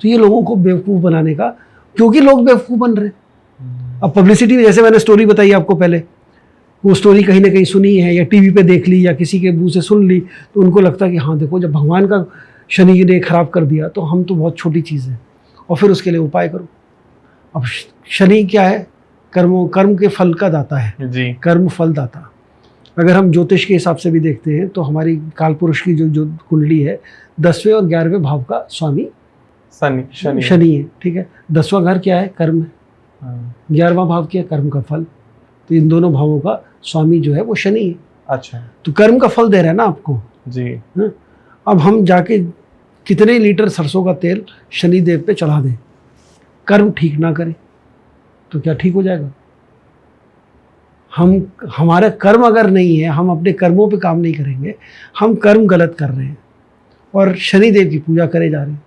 तो ये लोगों को बेवकूफ़ बनाने का, क्योंकि लोग बेवकूफ़ बन रहे हैं। अब पब्लिसिटी, जैसे मैंने स्टोरी बताई आपको पहले, वो स्टोरी कहीं ना कहीं सुनी है या टीवी पे देख ली या किसी के मुंह से सुन ली, तो उनको लगता है कि हाँ देखो, जब भगवान का शनि ने खराब कर दिया तो हम तो बहुत छोटी चीज़ है, और फिर उसके लिए उपाय करो। अब शनि क्या है? कर्म के फल का दाता है जी, कर्म फल दाता। अगर हम ज्योतिष के हिसाब से भी देखते हैं तो हमारी काल पुरुष की जो कुंडली है, 10वें और 11वें भाव का स्वामी शनि है। ठीक है। 10वां घर क्या है? कर्म है। 11वां भाव क्या है? कर्म का फल। तो इन दोनों भावों का स्वामी जो है वो शनि है। अच्छा, तो कर्म का फल दे रहा है ना आपको जी। है? अब हम जाके कितने लीटर सरसों का तेल शनि देव पे चढ़ा दें, कर्म ठीक ना करें तो क्या ठीक हो जाएगा? हमारा कर्म अगर नहीं है, हम अपने कर्मों पे काम नहीं करेंगे, हम कर्म गलत कर रहे हैं और शनि देव की पूजा करे जा रहे हैं,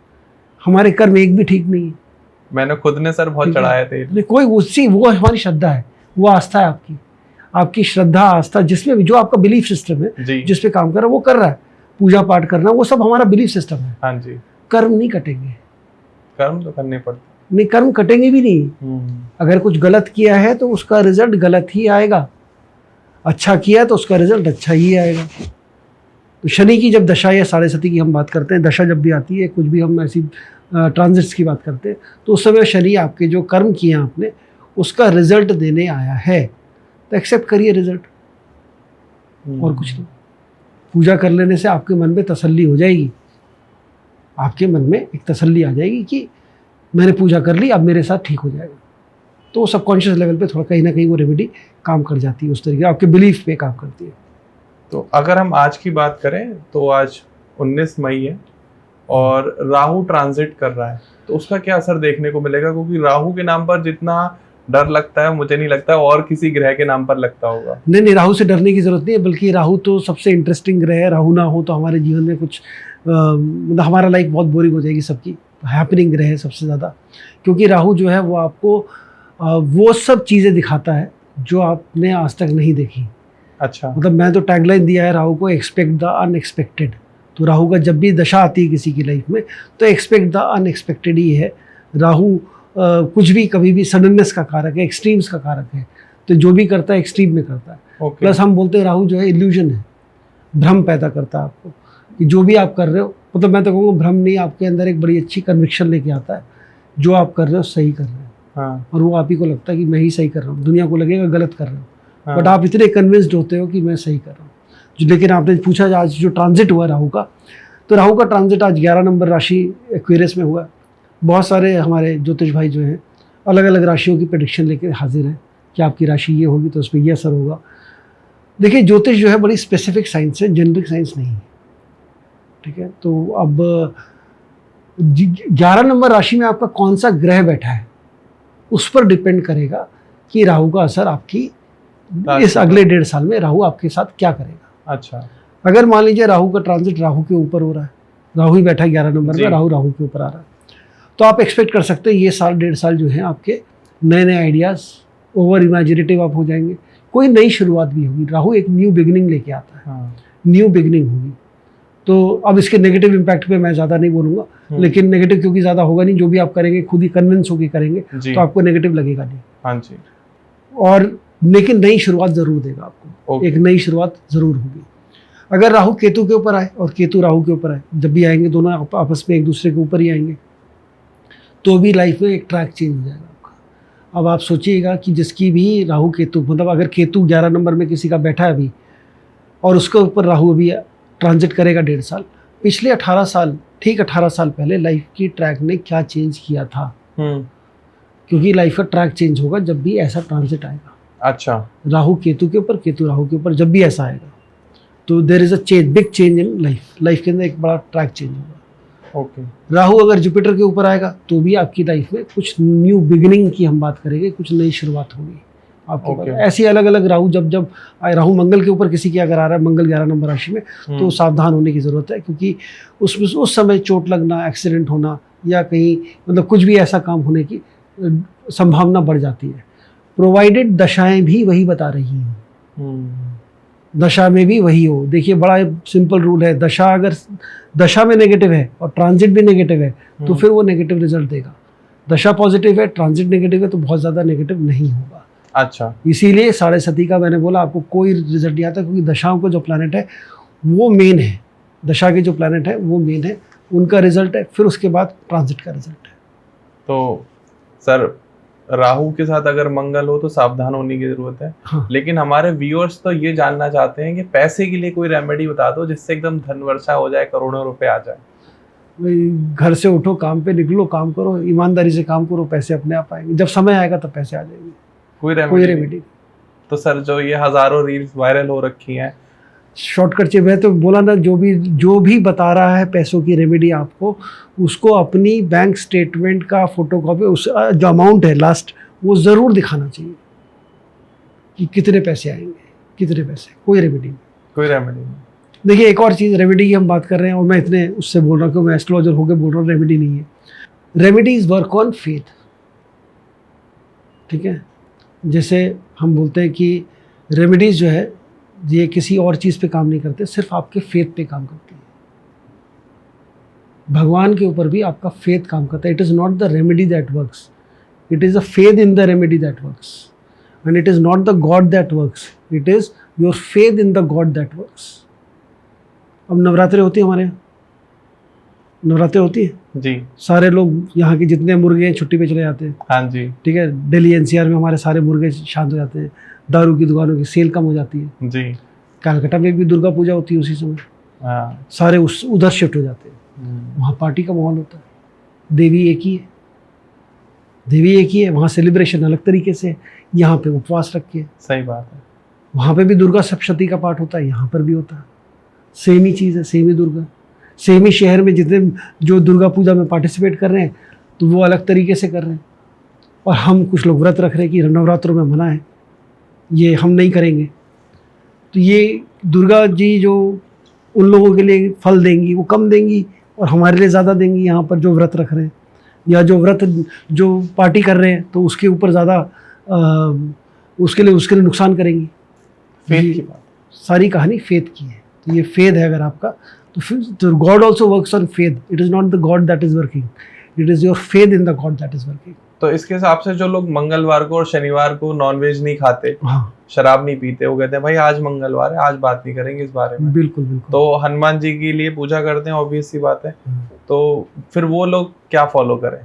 हमारे कर्म एक भी ठीक नहीं है। मैंने खुद ने सर बहुत चढ़ाए थे। कोई वो हमारी श्रद्धा है, वो आस्था है आपकी श्रद्धा आस्था, जिसमें भी जो आपका बिलीफ सिस्टम है, जिस पे काम कर रहा है वो कर रहा है। पूजा पाठ करना वो सब हमारा बिलीफ सिस्टम है। हाँ जी। कर्म नहीं कटेंगे, कर्म तो करने पड़ते नहीं, कर्म कटेंगे भी नहीं। अगर कुछ गलत किया है तो उसका रिजल्ट गलत ही आएगा, अच्छा किया तो उसका रिजल्ट अच्छा ही आएगा। तो शनि की जब दशा या 7.5 की हम बात करते हैं, दशा जब भी आती है, कुछ भी हम ऐसी ट्रांजिट्स की बात करते हैं, तो उस समय शनि आपके जो कर्म किए आपने उसका रिजल्ट देने आया है, तो एक्सेप्ट करिए रिजल्ट, और कुछ नहीं। पूजा कर लेने से आपके मन में तसल्ली हो जाएगी, आपके मन में एक तसल्ली आ जाएगी कि मैंने पूजा कर ली, अब मेरे साथ ठीक हो जाएगा। तो सबकॉन्शियस लेवल पे थोड़ा कहीं ना कहीं वो रेमेडी काम कर जाती है, उस तरीके आपके बिलीफ पे काम करती है। तो अगर हम आज की बात करें तो आज 19 मई है और राहु ट्रांजिट कर रहा है, तो उसका क्या असर देखने को मिलेगा? क्योंकि राहु के नाम पर जितना डर लगता है, मुझे नहीं लगता और किसी ग्रह के नाम पर लगता होगा। नहीं, राहु से डरने की जरूरत नहीं है, बल्कि राहु तो सबसे इंटरेस्टिंग ग्रह है। राहु ना हो तो हमारे जीवन में कुछ मतलब हमारा लाइफ बहुत बोरिंग हो जाएगी सबकी। हैपनिंग ग्रह है सबसे ज़्यादा, क्योंकि राहु जो है वो आपको वो सब चीज़ें दिखाता है जो आपने आज तक नहीं देखी। अच्छा, मतलब मैं तो टैगलाइन दिया है राहु को, एक्सपेक्ट द अनएक्सपेक्टेड। तो राहु का जब भी दशा आती है किसी की लाइफ में तो एक्सपेक्ट द अनएक्सपेक्टेड ही है। राहु कुछ भी कभी भी सडननेस का कारक है, एक्सट्रीम्स का कारक है, तो जो भी करता है एक्सट्रीम में करता है। प्लस हम बोलते हैं राहु जो है इल्यूजन है, भ्रम पैदा करता है आपको कि जो भी आप कर रहे हो, मतलब मैं तो कहूँगा भ्रम नहीं, आपके अंदर एक बड़ी अच्छी कन्विक्शन लेके आता है, जो आप कर रहे हो सही कर रहे हो। हाँ। और वो आप ही को लगता है कि मैं ही सही कर रहा हूँ, दुनिया को लगेगा गलत कर रहे हो। हाँ। बट आप इतने कन्विंस्ड होते हो कि मैं सही कर रहा हूँ। लेकिन आपने पूछा आज जो ट्रांजिट हुआ राहु का, तो राहु का ट्रांजिट आज 11 नंबर राशि एक्वेरियस में हुआ। बहुत सारे हमारे ज्योतिष भाई जो हैं अलग अलग राशियों की प्रेडिक्शन लेके हाजिर हैं कि आपकी राशि ये होगी तो उस पर ये असर होगा। देखिए ज्योतिष जो है बड़ी स्पेसिफिक साइंस है, जेनरिक साइंस नहीं है। ठीक है, तो अब 11 नंबर राशि में आपका कौन सा ग्रह बैठा है उस पर डिपेंड करेगा कि राहु का असर आपकी इस अगले 1.5 साल में राहु आपके साथ क्या करेगा। अच्छा, अगर मान लीजिए राहु का ट्रांजिट राहु के ऊपर हो रहा है, राहु ही बैठा 11 नंबर में, राहु के ऊपर आ रहा है, तो आप एक्सपेक्ट कर सकते हैं ये साल 1.5 साल जो है आपके नए नए आइडियाज़, ओवर इमेजिनेटिव आप हो जाएंगे, कोई नई शुरुआत भी होगी। राहु एक न्यू बिगिनिंग लेके आता है, हाँ। न्यू बिगिनिंग होगी। तो अब इसके नेगेटिव इम्पैक्ट पे मैं ज़्यादा नहीं बोलूँगा, लेकिन नेगेटिव क्योंकि ज़्यादा होगा नहीं, जो भी आप करेंगे खुद ही कन्विंस होकर करेंगे तो आपको नेगेटिव लगेगा नहीं। हाँ जी। और लेकिन नई शुरुआत ज़रूर देगा आपको, एक नई शुरुआत ज़रूर होगी। अगर राहु केतु के ऊपर आए और केतु राहु के ऊपर आए, जब भी आएंगे दोनों आपस में एक दूसरे के ऊपर ही आएंगे, तो भी लाइफ में एक ट्रैक चेंज हो जाएगा आपका। अब आप सोचिएगा कि जिसकी भी राहु केतु, मतलब अगर केतु 11 नंबर में किसी का बैठा है अभी और उसके ऊपर राहु अभी ट्रांजिट करेगा 1.5 साल, पिछले 18 साल, ठीक 18 साल पहले लाइफ की ट्रैक ने क्या चेंज किया था, क्योंकि लाइफ का ट्रैक चेंज होगा जब भी ऐसा ट्रांजिट आएगा। अच्छा, राहु केतु के ऊपर, केतु राहु के ऊपर, जब भी ऐसा आएगा तो there is a change, big change in life के अंदर एक बड़ा ट्रैक चेंज होगा। ओके। राहु अगर जुपिटर के ऊपर आएगा तो भी आपकी लाइफ में कुछ न्यू बिगिनिंग की हम बात करेंगे, कुछ नई शुरुआत होगी आपके पास। ऐसी अलग अलग राहु जब राहु मंगल के ऊपर किसी की अगर आ रहा है, मंगल 11 नंबर राशि में, तो सावधान होने की ज़रूरत है, क्योंकि उसमें उस समय चोट लगना, एक्सीडेंट होना या कहीं मतलब कुछ भी ऐसा काम होने की संभावना बढ़ जाती है, प्रोवाइडेड दशाएं भी वही बता रही हैं। दशा में भी वही हो। देखिए बड़ा सिंपल रूल है, दशा अगर दशा में नेगेटिव है और ट्रांजिट भी नेगेटिव है तो फिर वो नेगेटिव रिजल्ट देगा। दशा पॉजिटिव है, ट्रांजिट नेगेटिव है, तो बहुत ज़्यादा नेगेटिव नहीं होगा। अच्छा, इसीलिए 7.5 का मैंने बोला आपको कोई रिजल्ट नहीं आता, क्योंकि दशाओं का जो प्लैनेट है वो मेन है, दशा के जो प्लैनेट है वो मेन है, उनका रिजल्ट है, फिर उसके बाद ट्रांजिट का रिजल्ट है। तो सर राहु के साथ अगर मंगल हो तो सावधान होने की जरूरत है। हाँ। लेकिन हमारे व्यूअर्स तो ये जानना चाहते हैं कि पैसे के लिए कोई रेमेडी बता दो जिससे एकदम धन वर्षा हो जाए, करोड़ों रुपए आ जाए। घर से उठो, काम पे निकलो, काम करो, ईमानदारी से काम करो, पैसे अपने आप आएंगे, जब समय आएगा तब पैसे आ जाएंगे। कोई रेमेडी? तो सर जो ये हजारों रील्स वायरल हो रखी हैं, शॉर्टकट चाहिए, मैं तो बोला ना, जो भी बता रहा है पैसों की रेमेडी आपको, उसको अपनी बैंक स्टेटमेंट का फोटोकॉपी, उस जो अमाउंट है लास्ट, वो ज़रूर दिखाना चाहिए कि कितने पैसे आएंगे, कितने पैसे। कोई रेमेडी नहीं। देखिए एक और चीज़, रेमेडी की हम बात कर रहे हैं और मैं इतने उससे बोल रहा हूँ कि मैं एस्ट्रोलॉजर होकर बोल रहा हूँ, रेमेडी नहीं है। रेमेडीज वर्क ऑन फेथ, ठीक है। जैसे हम बोलते हैं कि रेमेडीज जो है ये किसी और चीज़ पे काम नहीं करते, सिर्फ आपके फेथ पे काम करती है। भगवान के ऊपर भी आपका फेथ काम करता है। It is not the remedy that works, it is a faith in the remedy that works, and it is not the God that works, it is your faith in the God that works. अब नवरात्रि होती है हमारे यहाँ, नवरात्रि होती है जी, सारे लोग यहाँ के जितने मुर्गे हैं छुट्टी पे चले जाते हैं। हाँ जी, ठीक है। दिल्ली एनसीआर में हमारे सारे मुर्गे शांत हो जाते हैं, दारू की दुकानों की सेल कम हो जाती है जी। कलकत्ता में भी दुर्गा पूजा होती है उसी समय, हाँ। सारे उधर शिफ्ट हो जाते हैं। वहाँ पार्टी का माहौल होता है, देवी एक ही है, देवी एक ही है, वहाँ सेलिब्रेशन अलग तरीके से, यहाँ पे उपवास रख के। सही बात है। वहाँ पे भी दुर्गा सप्तशती का पाठ होता है, यहाँ पर भी होता है, सेम ही चीज़ है, सेम ही दुर्गा, सेम ही शहर में जितने जो दुर्गा पूजा में पार्टिसिपेट कर रहे हैं तो वो अलग तरीके से कर रहे हैं, और हम कुछ लोग व्रत रख रहे हैं कि नवरात्रों में मना है, ये हम नहीं करेंगे। तो ये दुर्गा जी जो उन लोगों के लिए फल देंगी वो कम देंगी और हमारे लिए ज़्यादा देंगी, यहाँ पर जो व्रत रख रहे हैं या जो पार्टी कर रहे हैं तो उसके ऊपर ज़्यादा उसके लिए नुकसान करेंगी। फेथ की बात, सारी कहानी फेथ की है। तो ये फेथ है अगर आपका, तो God also works on faith, it is not the God that is working, it is your faith in the God that is working. तो इसके हिसाब से जो लोग मंगलवार को और शनिवार को नॉनवेज नहीं खाते, हाँ, शराब नहीं पीते, वो कहते हैं भाई आज मंगलवार है, आज बात नहीं करेंगे इस बारे में। बिल्कुल बिल्कुल। तो हनुमान जी के लिए पूजा करते हैं, ऑब्वियस सी बात है। तो फिर वो लोग क्या फॉलो करें?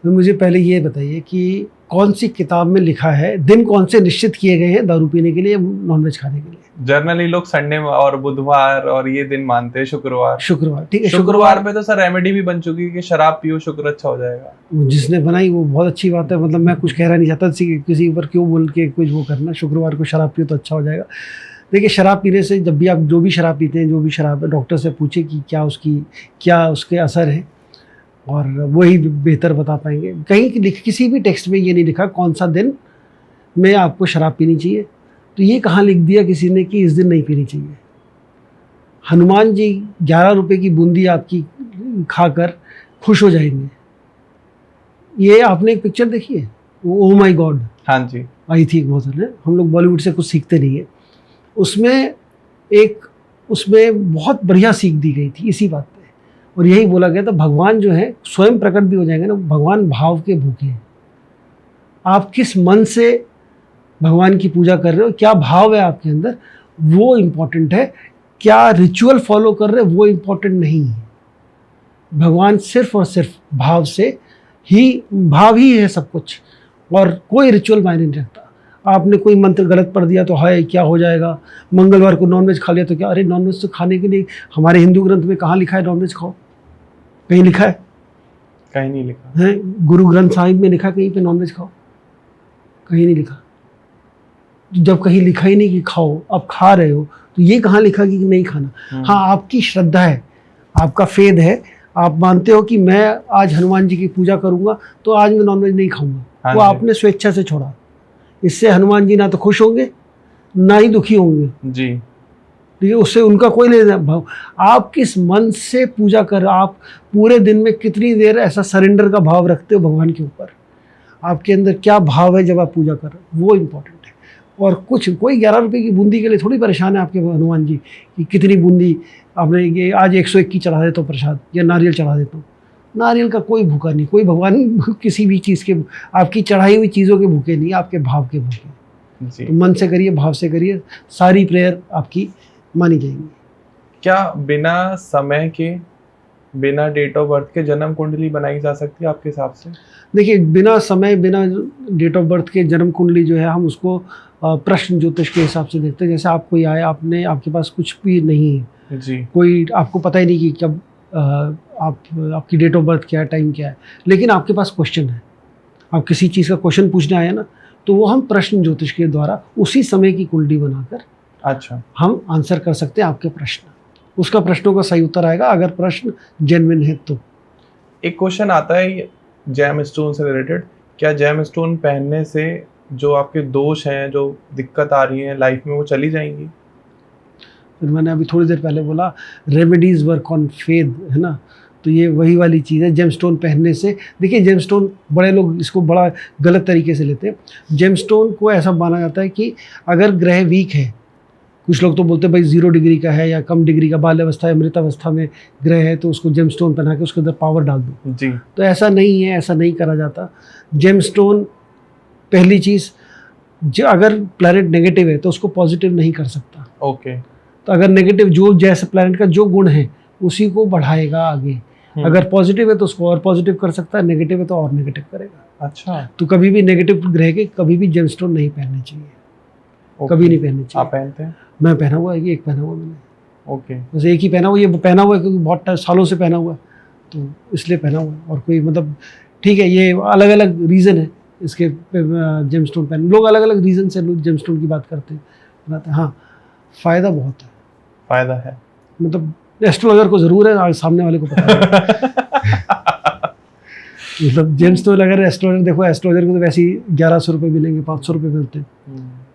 तो मुझे पहले ये बताइए कि कौन सी किताब में लिखा है, दिन कौन से निश्चित किए गए हैं दारू पीने के लिए, नॉनवेज खाने के लिए? जनरली लोग संडे और बुधवार और ये दिन मानते हैं, शुक्रवार। ठीक है, शुक्रवार पे तो सर रेमेडी भी बन चुकी है कि शराब पियो, शुक्र अच्छा हो जाएगा। जिसने बनाई वो बहुत अच्छी बात है, मतलब मैं कुछ कहना नहीं चाहता किसी ऊपर क्यों बोल के कुछ वो करना, शुक्रवार को शराब पियो तो अच्छा हो जाएगा। देखिए शराब पीने से, जब भी आप जो भी शराब पीते हैं, जो भी शराब है, डॉक्टर से पूछे कि क्या उसके असर है। और वही बेहतर बता पाएंगे। कहीं किसी भी टेक्स्ट में ये नहीं लिखा कौन सा दिन में आपको शराब पीनी चाहिए, तो ये कहाँ लिख दिया किसी ने कि इस दिन नहीं पीनी चाहिए। हनुमान जी 11 रुपए की बूंदी आपकी खाकर खुश हो जाएंगे। ये आपने एक पिक्चर देखी है, ओ माई गॉड, हाँ जी, आई थी बहुत सारे, हम लोग बॉलीवुड से कुछ सीखते नहीं है। उसमें बहुत बढ़िया सीख दी गई थी इसी बात पे, और यही बोला गया था भगवान जो है स्वयं प्रकट भी हो जाएंगे ना, भगवान भाव के भूखे हैं। आप किस मन से भगवान की पूजा कर रहे हो, क्या भाव है आपके अंदर, वो इम्पोर्टेंट है। क्या रिचुअल फॉलो कर रहे हो वो इम्पोर्टेंट नहीं है। भगवान सिर्फ और सिर्फ भाव ही है सब कुछ, और कोई रिचुअल मायने नहीं रखता। आपने कोई मंत्र गलत पढ़ दिया तो हाय क्या हो जाएगा, मंगलवार को नॉनवेज खा लिया तो क्या, अरे नॉनवेज तो खाने के लिए हमारे हिंदू ग्रंथ में कहाँ लिखा है नॉनवेज खाओ, कहीं लिखा है? कहीं नहीं लिखा है। गुरु ग्रंथ साहिब में लिखा कहीं पे नॉनवेज खाओ? कहीं नहीं लिखा। जब कहीं लिखा ही नहीं कि खाओ, अब खा रहे हो, तो ये कहाँ लिखा कि नहीं खाना? हाँ, आपकी श्रद्धा है, आपका फेद है, आप मानते हो कि मैं आज हनुमान जी की पूजा करूंगा तो आज मैं नॉनवेज नहीं खाऊंगा, वो आपने स्वेच्छा से छोड़ा। इससे हनुमान जी ना तो खुश होंगे ना ही दुखी होंगे जी, ठीक है, उससे उनका कोई लेना भाव। आप किस मन से पूजा कर, आप पूरे दिन में कितनी देर ऐसा सरेंडर का भाव रखते हो भगवान के ऊपर, आपके अंदर क्या भाव है जब आप पूजा कर रहे हो, वो इम्पोर्टेंट है। और कोई 11 रुपए की बूंदी के लिए थोड़ी परेशान है आपके हनुमान जी कि कितनी बूंदी आपने, ये आज 101 की चढ़ा देता हूँ प्रसाद, या नारियल चढ़ा देता हूँ। नारियल का कोई भूखा नहीं, कोई भगवान किसी भी चीज़ के, आपकी चढ़ाई हुई चीज़ों के भूखे नहीं, आपके भाव के भूखे। तो मन से करिए, भाव से करिए, सारी प्रेयर आपकी मानी जाएंगी। क्या बिना समय के, बिना डेट ऑफ बर्थ के जन्म कुंडली बनाई जा सकती है आपके हिसाब से? देखिए, बिना समय, बिना डेट ऑफ बर्थ के जन्म कुंडली जो है हम उसको प्रश्न ज्योतिष के हिसाब से देखते हैं। जैसे आप कोई आए, आपके पास कुछ भी नहीं है जी, कोई आपको पता ही नहीं कि कब आपकी डेट ऑफ बर्थ क्या है, टाइम क्या है, लेकिन आपके पास क्वेश्चन है, आप किसी चीज़ का क्वेश्चन पूछने आए ना, तो वो हम प्रश्न ज्योतिष के द्वारा उसी समय की कुंडली बनाकर अच्छा हम आंसर कर सकते हैं आपके प्रश्न। उसका प्रश्नों का सही उत्तर आएगा अगर प्रश्न जेन्युइन है तो। एक क्वेश्चन आता है जेम स्टोन से रिलेटेड, क्या जेम स्टोन पहनने से जो आपके दोष हैं, जो दिक्कत आ रही है लाइफ में, वो चली जाएंगी? फिर मैंने अभी थोड़ी देर पहले बोला रेमेडीज़ वर्क ऑन फेथ, है ना, तो ये वही वाली चीज़ है। जेमस्टोन पहनने से, देखिए जेमस्टोन बड़े लोग इसको बड़ा गलत तरीके से लेते हैं। जेमस्टोन को ऐसा माना जाता है कि अगर ग्रह वीक है, कुछ लोग तो बोलते हैं भाई 0 डिग्री का है या कम डिग्री का, बाल्यावस्था या मृतावस्था में ग्रह है, तो उसको जेमस्टोन पहना के उसके अंदर पावर डाल दो जी। तो ऐसा नहीं है, ऐसा नहीं करा जाता। जेमस्टोन पहली चीज़, जो अगर प्लैनेट नेगेटिव है तो उसको पॉजिटिव नहीं कर सकता। ओके। तो अगर नेगेटिव, जो जैसे प्लैनेट का जो गुण है उसी को बढ़ाएगा आगे। अगर पॉजिटिव है तो उसको और पॉजिटिव कर सकता है, नेगेटिव है तो और नेगेटिव करेगा। अच्छा, तो कभी भी नेगेटिव ग्रह के कभी भी जेमस्टोन नहीं पहनने चाहिए, कभी नहीं पहनने चाहिए। आप पहनते हैं? मैं पहना हुआ है, एक पहना हुआ मैंने। ओके। बस एक ही पहना हुआ, ये पहना हुआ है क्योंकि बहुत सालों से पहना हुआ है तो इसलिए पहना हुआ है, और कोई मतलब ठीक है, ये अलग अलग रीज़न है इसके जेमस्टोन पहन, लोग अलग अलग रीज़न से जेमस्टोन की बात करते हैं। हाँ, फ़ायदा बहुत है, फ़ायदा है, मतलब एस्ट्रोलॉजर को ज़रूर है, आज सामने वाले को पता है। मतलब जेमस्टोन अगर एस्ट्रोलॉजर, देखो एस्ट्रोलॉजर को तो वैसे ही 1100 रुपये मिलेंगे, 500 रुपये मिलते हैं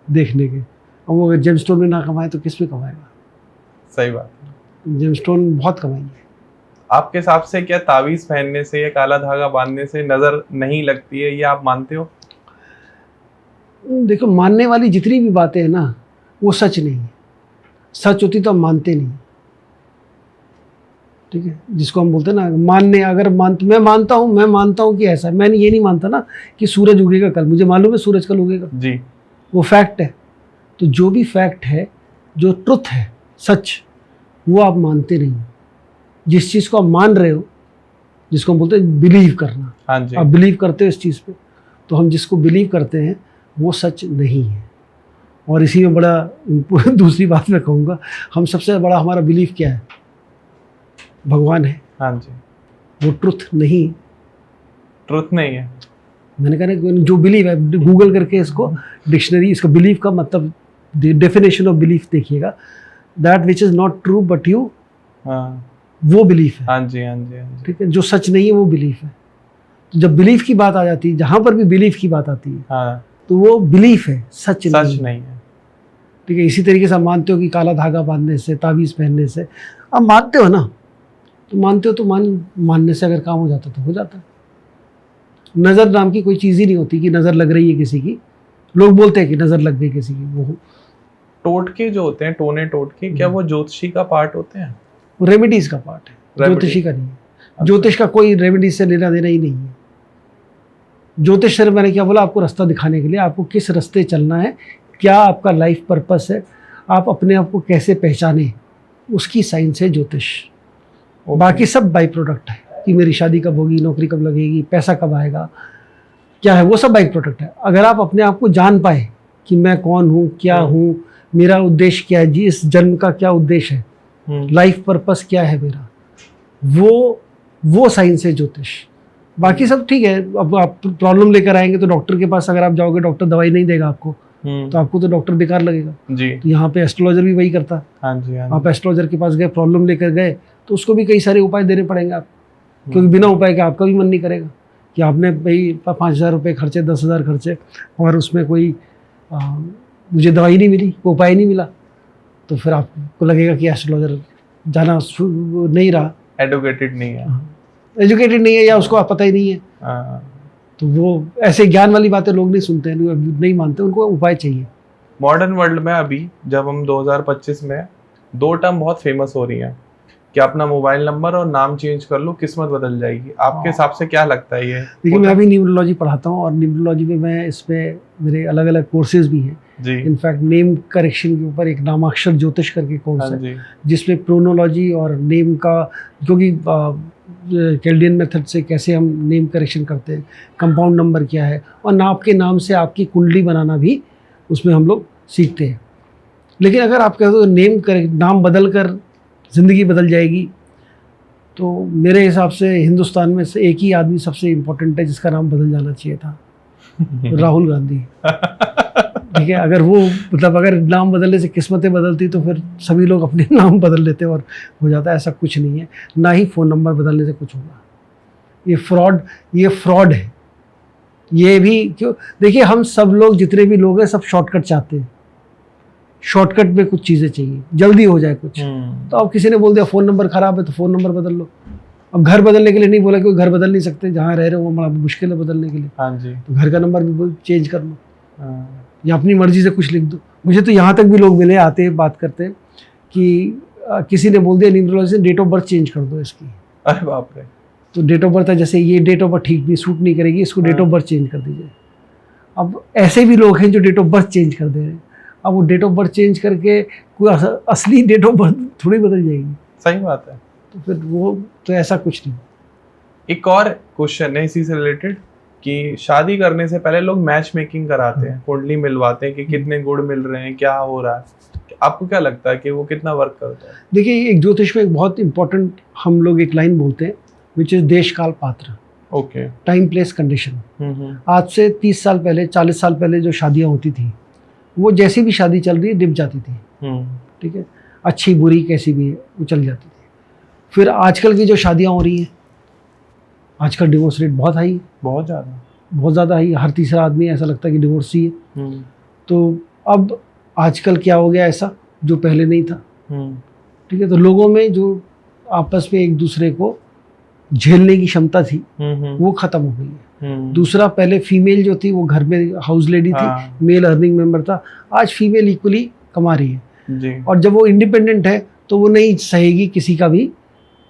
देखने के, और वो अगर जेमस्टोन में ना कमाए तो किस में कमाएगा? सही बात। जेमस्टोन बहुत कमाएंगे। आपके हिसाब से क्या तावीज़ पहनने से या काला धागा बांधने से नज़र नहीं लगती है, ये आप मानते हो? देखो, मानने वाली जितनी भी बातें हैं ना वो सच नहीं है। सच होती तो हम मानते नहीं, ठीक है, जिसको हम बोलते हैं ना मानने, अगर मैं मानता हूँ कि ऐसा, मैंने ये नहीं मानता ना कि सूरज उगेगा कल, मुझे मालूम है सूरज कल उगेगा जी, वो फैक्ट है। तो जो भी फैक्ट है, जो ट्रुथ है, सच, वो आप मानते नहीं। जिस चीज़ को आप मान रहे हो, जिसको हम बोलते हैं बिलीव करना, हाँ जी, आप बिलीव करते हो इस चीज़ पे, तो हम जिसको बिलीव करते हैं वो सच नहीं है। और इसी में बड़ा दूसरी बात मैं कहूँगा, हम सबसे बड़ा हमारा बिलीव क्या है? भगवान है। हाँ जी, वो ट्रुथ नहीं, ट्रुथ नहीं है। मैंने कहा ना, जो बिलीव है, गूगल करके इसको डिक्शनरी, इसका बिलीव का मतलब डेफिनेशन ऑफ बिलीफ देखिएगा, that which is not true but you वो बिलीफ है। हाँ जी, हाँ जी, हाँ जी। ठीक है, जो सच नहीं है वो बिलीफ है। तो जब बिलीफ की बात आ जाती है, जहां पर भी बिलीफ की बात आती है, हाँ, तो वो बिलीफ है, सच नहीं है। ठीक है, इसी तरीके से आप मानते हो कि काला धागा बांधने से, ताबीज पहनने से, आप मानते हो ना, तो मानते हो तो मानने से अगर काम हो जाता तो हो जाता। नज़र नाम की कोई चीज़ ही नहीं होती कि नज़र लग रही है किसी की। लोग बोलते हैं कि नज़र लग गई किसी की, वो टोटके जो होते हैं, टोने टोटके, क्या वो ज्योतिषी का पार्ट होते हैं? रेमेडीज का पार्ट है, ज्योतिषी का नहीं है। ज्योतिष का कोई रेमेडीज से लेना देना ही नहीं है। ज्योतिष सिर्फ मैंने क्या बोला, आपको रास्ता दिखाने के लिए, आपको किस रास्ते चलना है, क्या आपका लाइफ पर्पस है, आप अपने आप को कैसे पहचाने, उसकी साइंस है ज्योतिष। बाकी सब बाई प्रोडक्ट है कि मेरी शादी कब होगी, नौकरी कब लगेगी, पैसा कब आएगा, क्या है, वो सब बाई प्रोडक्ट है। अगर आप अपने आप को जान पाए कि मैं कौन हूँ, क्या हूँ, मेरा उद्देश्य क्या है जी, इस जन्म का क्या उद्देश्य है, लाइफ पर्पस क्या है मेरा, वो साइंस है ज्योतिष। बाकी सब ठीक है। अब आप प्रॉब्लम लेकर आएंगे तो डॉक्टर के पास अगर आप जाओगे, डॉक्टर दवाई नहीं देगा आपको, तो आपको तो डॉक्टर बेकार लगेगा जी। तो यहाँ पे एस्ट्रोलॉजर भी वही करता है। हाँ जी, हाँ जी। आप एस्ट्रोलॉजर के पास गए, प्रॉब्लम लेकर गए, तो उसको भी कई सारे उपाय देने पड़ेंगे आपको, क्योंकि बिना उपाय के आपका भी मन नहीं करेगा कि आपने भाई 5,000 रुपये खर्चे, 10,000 खर्चे, और उसमें कोई मुझे दवाई नहीं मिली, कोई उपाय नहीं मिला, तो फिर आपको लगेगा कि एस्ट्रोलॉजर जाना नहीं रहा, एडुकेटेड नहीं है, एजुकेटेड नहीं है, या उसको पता ही नहीं है। तो वो ऐसे ज्ञान वाली बातें लोग नहीं सुनते हैं, नहीं मानते, उनको उपाय चाहिए। मॉडर्न वर्ल्ड में अभी जब हम 2025 में, दो टर्म बहुत फेमस हो रही हैं कि अपना मोबाइल नंबर और नाम चेंज कर लो, किस्मत बदल जाएगी। आपके हिसाब से क्या लगता है ये? देखिए, मैं अभी न्यूमरोलॉजी पढ़ाता हूँ, और न्यूमरोलॉजी में मैं इसमें मेरे अलग अलग कोर्सेज भी हैं जी। इनफैक्ट नेम करेक्शन के ऊपर एक नामाक्षर ज्योतिष करके कोर्स है, जिसमें प्रोनोलॉजी और नेम का, क्योंकि कैल्डियन मेथड से कैसे हम नेम करेक्शन करते हैं, कंपाउंड नंबर क्या है, और आपके नाम से आपकी कुंडली बनाना भी उसमें हम लोग सीखते हैं। लेकिन अगर आप कहते हो नाम बदल कर ज़िंदगी बदल जाएगी, तो मेरे हिसाब से हिंदुस्तान में से एक ही आदमी सबसे इम्पोर्टेंट है जिसका नाम बदल जाना चाहिए था, राहुल गांधी। ठीक है, अगर वो मतलब अगर नाम बदलने से किस्मतें बदलती तो फिर सभी लोग अपने नाम बदल लेते और हो जाता। ऐसा कुछ नहीं है, ना ही फ़ोन नंबर बदलने से कुछ होगा। ये फ्रॉड है। ये भी क्यों, देखिए, हम सब लोग जितने भी लोग हैं सब शॉर्टकट चाहते हैं, शॉर्टकट में कुछ चीज़ें चाहिए, जल्दी हो जाए कुछ। तो अब किसी ने बोल दिया फ़ोन नंबर ख़राब है तो फ़ोन नंबर बदल लो। अब घर बदलने के लिए नहीं बोला, क्योंकि घर बदल नहीं सकते, जहाँ रह रहे हो वो बड़ा मुश्किल है बदलने के लिए। हाँ जी। तो घर का नंबर भी चेंज कर लो, या अपनी मर्जी से कुछ लिख दो। मुझे तो यहाँ तक भी लोग मिले, आते हैं, बात करते हैं कि किसी ने बोल दिया न्यूमरोलॉजी से डेट ऑफ बर्थ चेंज कर दो इसकी। अरे बाप रे। तो डेट ऑफ बर्थ है, जैसे ये डेट ऑफ बर्थ ठीक नहीं, सूट नहीं करेगी, इसको डेट ऑफ बर्थ चेंज कर दीजिए। अब ऐसे भी लोग हैं जो डेट ऑफ बर्थ चेंज कर दे रहे हैं। अब वो डेट ऑफ बर्थ चेंज करके कोई असली डेट ऑफ बर्थ थोड़ी बदल जाएगी। सही बात है। तो फिर वो तो ऐसा कुछ नहीं। एक और क्वेश्चन है इसी से रिलेटेड कि शादी करने से पहले लोग मैच मेकिंग कराते हैं, कुंडली मिलवाते हैं कि कितने गुण मिल रहे हैं, क्या हो रहा है। आपको क्या लगता है कि वो कितना वर्क करता है? देखिए, एक ज्योतिष में एक बहुत इंपॉर्टेंट हम लोग एक लाइन बोलते हैं, विच इज देश काल पात्र। ओके। Time place condition. आज से 30 साल पहले, 40 साल पहले जो शादियाँ होती थी, वो जैसी भी शादी चल रही है निभ जाती थी। ठीक है, अच्छी बुरी कैसी भी है वो चल जाती थी। फिर आजकल की जो शादियाँ हो रही हैं, आजकल डिवोर्स रेट बहुत हाई है, बहुत ज़्यादा हाई। हर तीसरा आदमी ऐसा लगता है कि डिवोर्स ही है। तो अब आजकल क्या हो गया ऐसा जो पहले नहीं था। ठीक है, तो लोगों में जो आपस में एक दूसरे को झेलने की क्षमता थी वो खत्म हो गई है। दूसरा, पहले फीमेल जो थी वो घर में हाउस लेडी थी, मेल अर्निंग मेंबर था। आज फीमेल इक्वली कमा रही है जी। और जब वो इंडिपेंडेंट है तो वो नहीं सहेगी किसी का भी,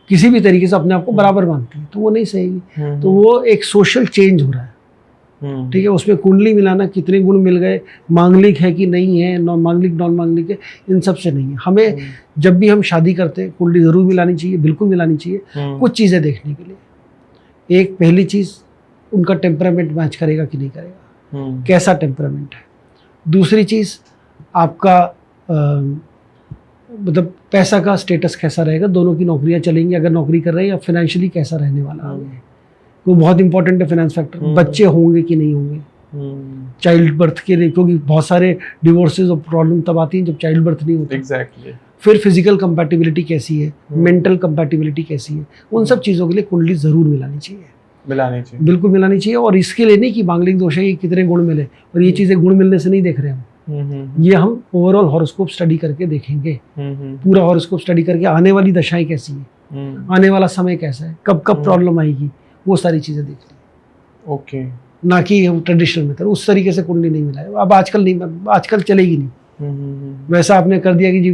किसी भी तरीके से अपने आप को बराबर मानती है, तो वो नहीं सहेगी। तो वो एक सोशल चेंज हो रहा है। ठीक है, उसमें कुंडली मिलाना, कितने गुण मिल गए, मांगलिक है कि नहीं है, नॉन मांगलिक नॉन मांगलिक है, इन सब से नहीं है। हमें जब भी हम शादी करते हैं कुंडली ज़रूर मिलानी चाहिए, बिल्कुल मिलानी चाहिए, कुछ चीज़ें देखने के लिए। एक पहली चीज़, उनका टेम्परामेंट मैच करेगा कि नहीं करेगा, कैसा टेम्परामेंट है। दूसरी चीज़, आपका मतलब पैसा का स्टेटस कैसा रहेगा, दोनों की नौकरियां चलेंगी, अगर नौकरी कर रहे हैं, या फाइनेंशियली कैसा रहने वाला है, वो बहुत इंपॉर्टेंट है। फाइनेंस फैक्टर, बच्चे होंगे कि नहीं होंगे, चाइल्ड बर्थ के लिए, क्योंकि बहुत सारे डिवोर्सेज और प्रॉब्लम तब आती हैं जब चाइल्ड बर्थ नहीं होता। एग्जैक्टली। फिर फिजिकल कंपैटिबिलिटी कैसी है, मेंटल कंपैटिबिलिटी कैसी है, उन सब चीज़ों के लिए कुंडली ज़रूर मिलानी चाहिए, बिल्कुल मिलानी चाहिए। और इसके लिए नहीं कि मांगलिक दोष है कि कितने गुण मिले, और ये चीज़ें गुण मिलने से नहीं देख रहे हम, ये हम ओवरऑल हॉरोस्कोप स्टडी करके देखेंगे, पूरा हॉरोस्कोप स्टडी करके आने वाली दशाएं कैसी है, आने वाला समय कैसा है, कब कब प्रॉब्लम आएगी, वो सारी चीज़ें देखनी। ओके, ना कि हम ट्रेडिशनल मेथड उस तरीके से कुंडली नहीं मिलाए। अब आजकल नहीं, आजकल चलेगी नहीं। वैसा आपने कर दिया कि जी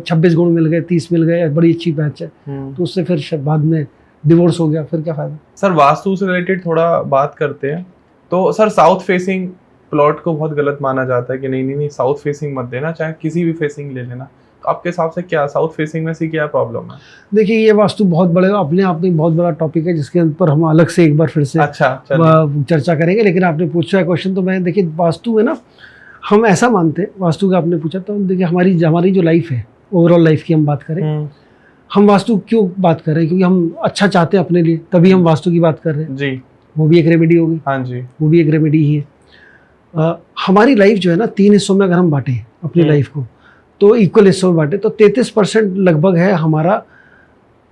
26 गुण मिल गए, 30 मिल गए, बड़ी अच्छी मैच है, तो उससे फिर बाद में डिवोर्स हो गया, फिर क्या फायदा। सर वास्तु से रिलेटेड थोड़ा बात करते हैं। तो सर साउथ फेसिंग प्लॉट को बहुत गलत माना जाता है कि नहीं नहीं नहीं साउथ फेसिंग मत देना, चाहे किसी भी फेसिंग ले लेना। तो आपके हिसाब से क्या साउथ फेसिंग में से क्या प्रॉब्लम है? देखिए ये वास्तु बहुत बड़े अपने आप में बहुत बड़ा टॉपिक है, जिसके ऊपर हम अलग से एक बार फिर से चर्चा करेंगे। लेकिन आपने पूछा है क्वेश्चन, तो मैं देखिए वास्तु में ना हम ऐसा मानते हैं, वास्तु का आपने पूछा, तो देखिए हमारी जो लाइफ है, ओवरऑल लाइफ की हम बात करें, हम वास्तु क्यों बात कर रहे हैं? क्योंकि हम अच्छा चाहते हैं अपने लिए, तभी हम वास्तु की बात कर रहे हैं जी। वो भी एक रेमेडी होगी। हाँ जी, वो भी एक रेमेडी ही है। हमारी लाइफ जो है ना 3 हिस्सों में अगर हम बांटें अपनी लाइफ को, तो इक्वल हिस्सों में बांटे, तो 33% लगभग है हमारा,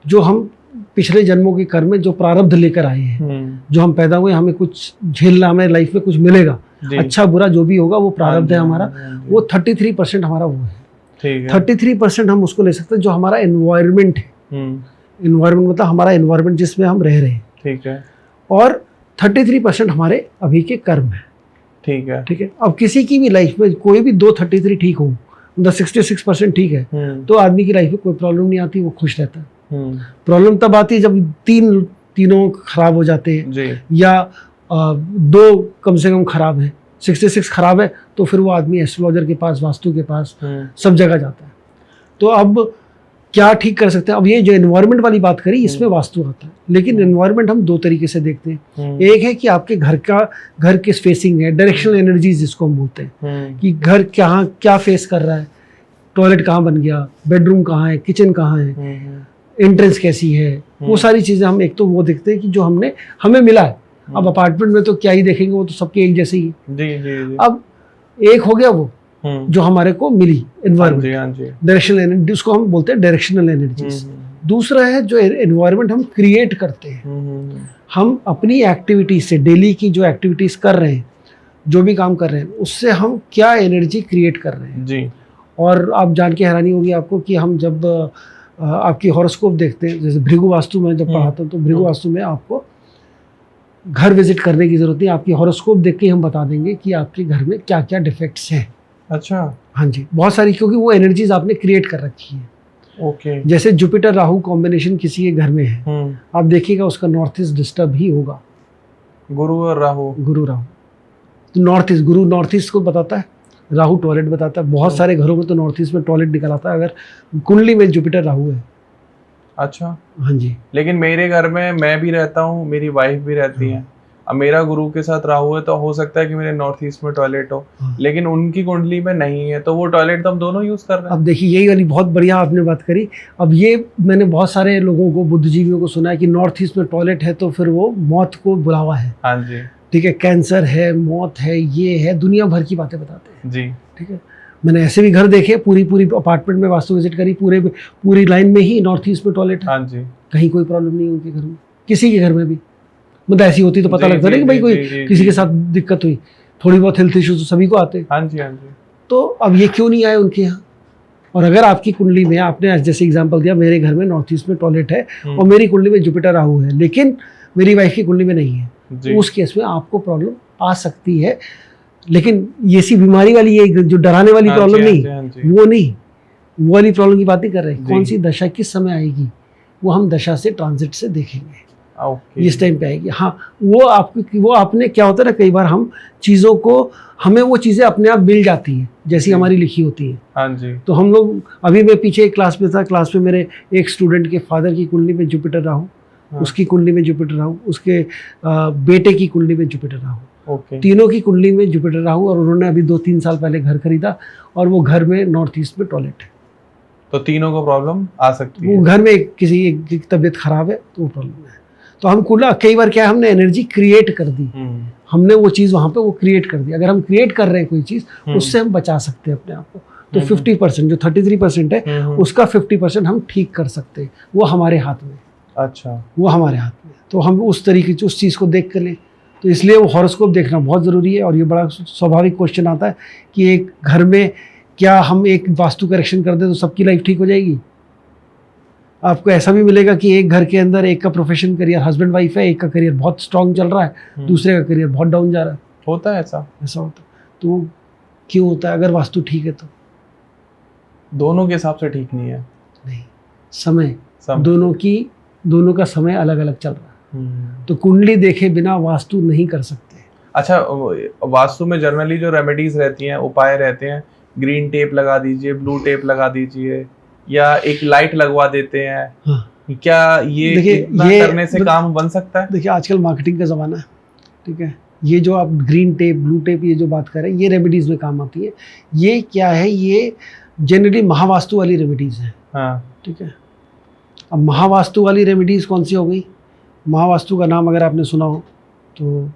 जो हम पिछले जन्मों के कर्म में जो प्रारब्ध लेकर आए हैं, जो हम पैदा हुए, हमें कुछ झेलना, हमें लाइफ में कुछ मिलेगा, अच्छा बुरा जो भी होगा वो प्रारब्ध है हमारा, वो 33% हमारा वो है। 33% हम उसको ले सकते हैं जो हमारा एनवायरनमेंट है। एनवायरनमेंट मतलब हमारा एनवायरनमेंट जिसमें हम रह रहे हैं, ठीक है। और 33% हमारे अभी के कर्म है, ठीक है। अब किसी की भी लाइफ में कोई भी 33 ठीक हो, 66% ठीक है, तो आदमी की लाइफ में कोई प्रॉब्लम नहीं आती, वो खुश रहता है। प्रॉब्लम तब आती है जब तीनों खराब हो जाते हैं, या 2 कम से कम खराब है, 66 खराब है, तो फिर वो आदमी एस्ट्रोलॉजर के पास, वास्तु के पास, सब जगह जाता है। तो अब क्या ठीक कर सकते हैं? अब ये जो एनवायरनमेंट वाली बात करी, इसमें वास्तु आता है, लेकिन एनवायरनमेंट हम 2 तरीके से देखते हैं। एक है कि आपके घर किस फेसिंग है, डायरेक्शनल एनर्जीज जिसको हम बोलते हैं, कि घर क्या फेस कर रहा है, टॉयलेट कहाँ बन गया, बेडरूम कहाँ है, किचन कहाँ है, एंट्रेंस कैसी है, वो सारी चीजें हम एक तो वो देखते हैं कि जो हमें मिला है। अब अपार्टमेंट में तो क्या ही देखेंगे, वो तो सबके एक जैसे ही है। अब एक हो गया वो जो हमारे को मिली एनवायरनमेंट, डायरेक्शनल एनर्जी, उसको हम बोलते हैं डायरेक्शनल एनर्जीज। दूसरा है जो एनवायरनमेंट हम क्रिएट करते हैं, हम अपनी एक्टिविटीज से, डेली की जो एक्टिविटीज कर रहे हैं, जो भी काम कर रहे हैं, उससे हम क्या एनर्जी क्रिएट कर रहे हैं जी। और आप जान के हैरानी होगी आपको कि हम जब आपकी हॉरोस्कोप देखते हैं, जैसे भृगु वास्तु में जब पढ़ाता हूँ, तो भृगु वास्तु में आपको घर विजिट करने की जरूरत नहीं, आपकी हॉरोस्कोप देख के हम बता देंगे कि आपके घर में क्या क्या डिफेक्ट्स हैं। अच्छा, हाँ जी, बहुत सारी, क्योंकि वो एनर्जीज आपने क्रिएट कर रखी है। ओके। जैसे जुपिटर राहु कॉम्बिनेशन किसी के घर में है, आप देखिएगा उसका नॉर्थ ईस्ट डिस्टर्ब ही होगा। गुरु और राहु, तो नॉर्थ ईस्ट को बताता है, राहु टॉयलेट बताता है। बहुत सारे घरों में तो नॉर्थ ईस्ट में टॉयलेट निकल आता है अगर कुंडली में जुपिटर राहु है। अच्छा, हाँ जी। लेकिन मेरे घर में मैं भी रहता हूँ, मेरी वाइफ भी रहती है। अब मेरा गुरु के साथ राहु है, तो हो सकता है कि मेरे नॉर्थ ईस्ट में टॉयलेट हो, लेकिन उनकी कुंडली में नहीं है, तो वो टॉयलेट तो हम दोनों यूज कर रहे हैं। अब देखिए यही वाली बहुत बढ़िया आपने बात करी। अब ये मैंने बहुत सारे लोगों को, बुद्धिजीवियों को सुना है कि नॉर्थ ईस्ट में टॉयलेट है तो फिर वो मौत को बुलावा है। हाँ जी, ठीक है, कैंसर है, मौत है, ये है, दुनिया भर की बातें बताते हैं जी। ठीक है, मैंने ऐसे भी घर देखे, पूरी अपार्टमेंट में वास्तु विजिट करी, पूरी लाइन में ही नॉर्थ ईस्ट में टॉयलेट है। हाँ जी, कहीं कोई प्रॉब्लम नहीं उनके घर में, किसी के घर में भी। मतलब ऐसी होती तो पता लगता है कि भाई कोई किसी के साथ दिक्कत हुई, थोड़ी बहुत हेल्थ इश्यूज तो सभी को आते हैं। हाँ जी, हाँ जी। तो अब ये क्यों नहीं आए उनके यहाँ? और अगर आपकी कुंडली में, आपने जैसे एग्जांपल दिया, मेरे घर में नॉर्थ ईस्ट में टॉयलेट है और मेरी कुंडली में जुपिटर राहु है, लेकिन मेरी वाइफ की कुंडली में नहीं है, तो उस केस में आपको प्रॉब्लम आ सकती है। लेकिन ये सी बीमारी वाली, ये जो डराने वाली प्रॉब्लम नहीं, वो नहीं, वो वाली प्रॉब्लम की बात नहीं कर रहे हैं। कौन सी दशा किस समय आएगी, वो हम दशा से, ट्रांजिट से देखेंगे। इस टाइम पे आएगी। हाँ, वो आपने क्या होता है ना, कई बार हम चीज़ों को, हमें वो चीज़ें अपने आप मिल जाती हैं जैसी हमारी लिखी होती है। हाँ जी। तो हम लोग, अभी मैं पीछे एक क्लास में था, क्लास में मेरे एक स्टूडेंट के फादर की कुंडली में जुपिटर राहु, उसकी कुंडली में जुपिटर राहु, उसके बेटे की कुंडली में जुपिटर राहु, तीनों की कुंडली में जुपिटर राहु, और उन्होंने अभी 2-3 साल पहले घर खरीदा और वो घर में नॉर्थ ईस्ट में टॉयलेट है। तो तीनों को प्रॉब्लम आ सकती है। वो घर में किसी की तबीयत खराब है तो वो प्रॉब्लम है। तो हम कई बार क्या है, हमने एनर्जी क्रिएट कर दी, हमने वो चीज़ वहाँ पे वो क्रिएट कर दी। अगर हम क्रिएट कर रहे हैं कोई चीज़, उससे हम बचा सकते हैं अपने आप को। तो 50% जो 33% है उसका 50% हम ठीक कर सकते हैं, वो हमारे हाथ में। अच्छा, वो हमारे हाथ में, तो हम उस तरीके से उस चीज़ को देख कर लें। तो इसलिए वो हॉरोस्कोप देखना बहुत ज़रूरी है। और ये बड़ा स्वाभाविक क्वेश्चन आता है कि एक घर में क्या हम एक वास्तु करेक्शन कर दें तो सबकी लाइफ ठीक हो जाएगी? आपको ऐसा भी मिलेगा कि एक घर के अंदर एक का प्रोफेशन करियर हस्बैंड वाइफ है, एक का करियर बहुत स्ट्रांग चल रहा है, दूसरे का करियर बहुत डाउन जा रहा है। होता है ऐसा होता है। तो वो क्यों होता है? अगर वास्तु ठीक है तो दोनों के हिसाब से ठीक नहीं है। नहीं, समय दोनों का समय अलग अलग चल रहा है। तो कुंडली देखे बिना वास्तु नहीं कर सकते। अच्छा, वास्तु में जनरली जो रेमेडीज रहती हैं, उपाय रहते हैं, ग्रीन टेप लगा दीजिए, ब्लू टेप लगा दीजिए, या एक लाइट लगवा देते हैं। हाँ। क्या ये करने से काम बन सकता है? देखिए, आजकल मार्केटिंग का ज़माना है, ठीक है। ये जो आप ग्रीन टेप ब्लू टेप ये जो बात कर रहे हैं, ये रेमेडीज़ में काम आती है। ये क्या है? ये जनरली महावास्तु वाली रेमेडीज़ है। हाँ, ठीक है। अब महावास्तु वाली रेमेडीज़ कौन सी हो गई? महावास्तु का नाम अगर आपने सुना हो तो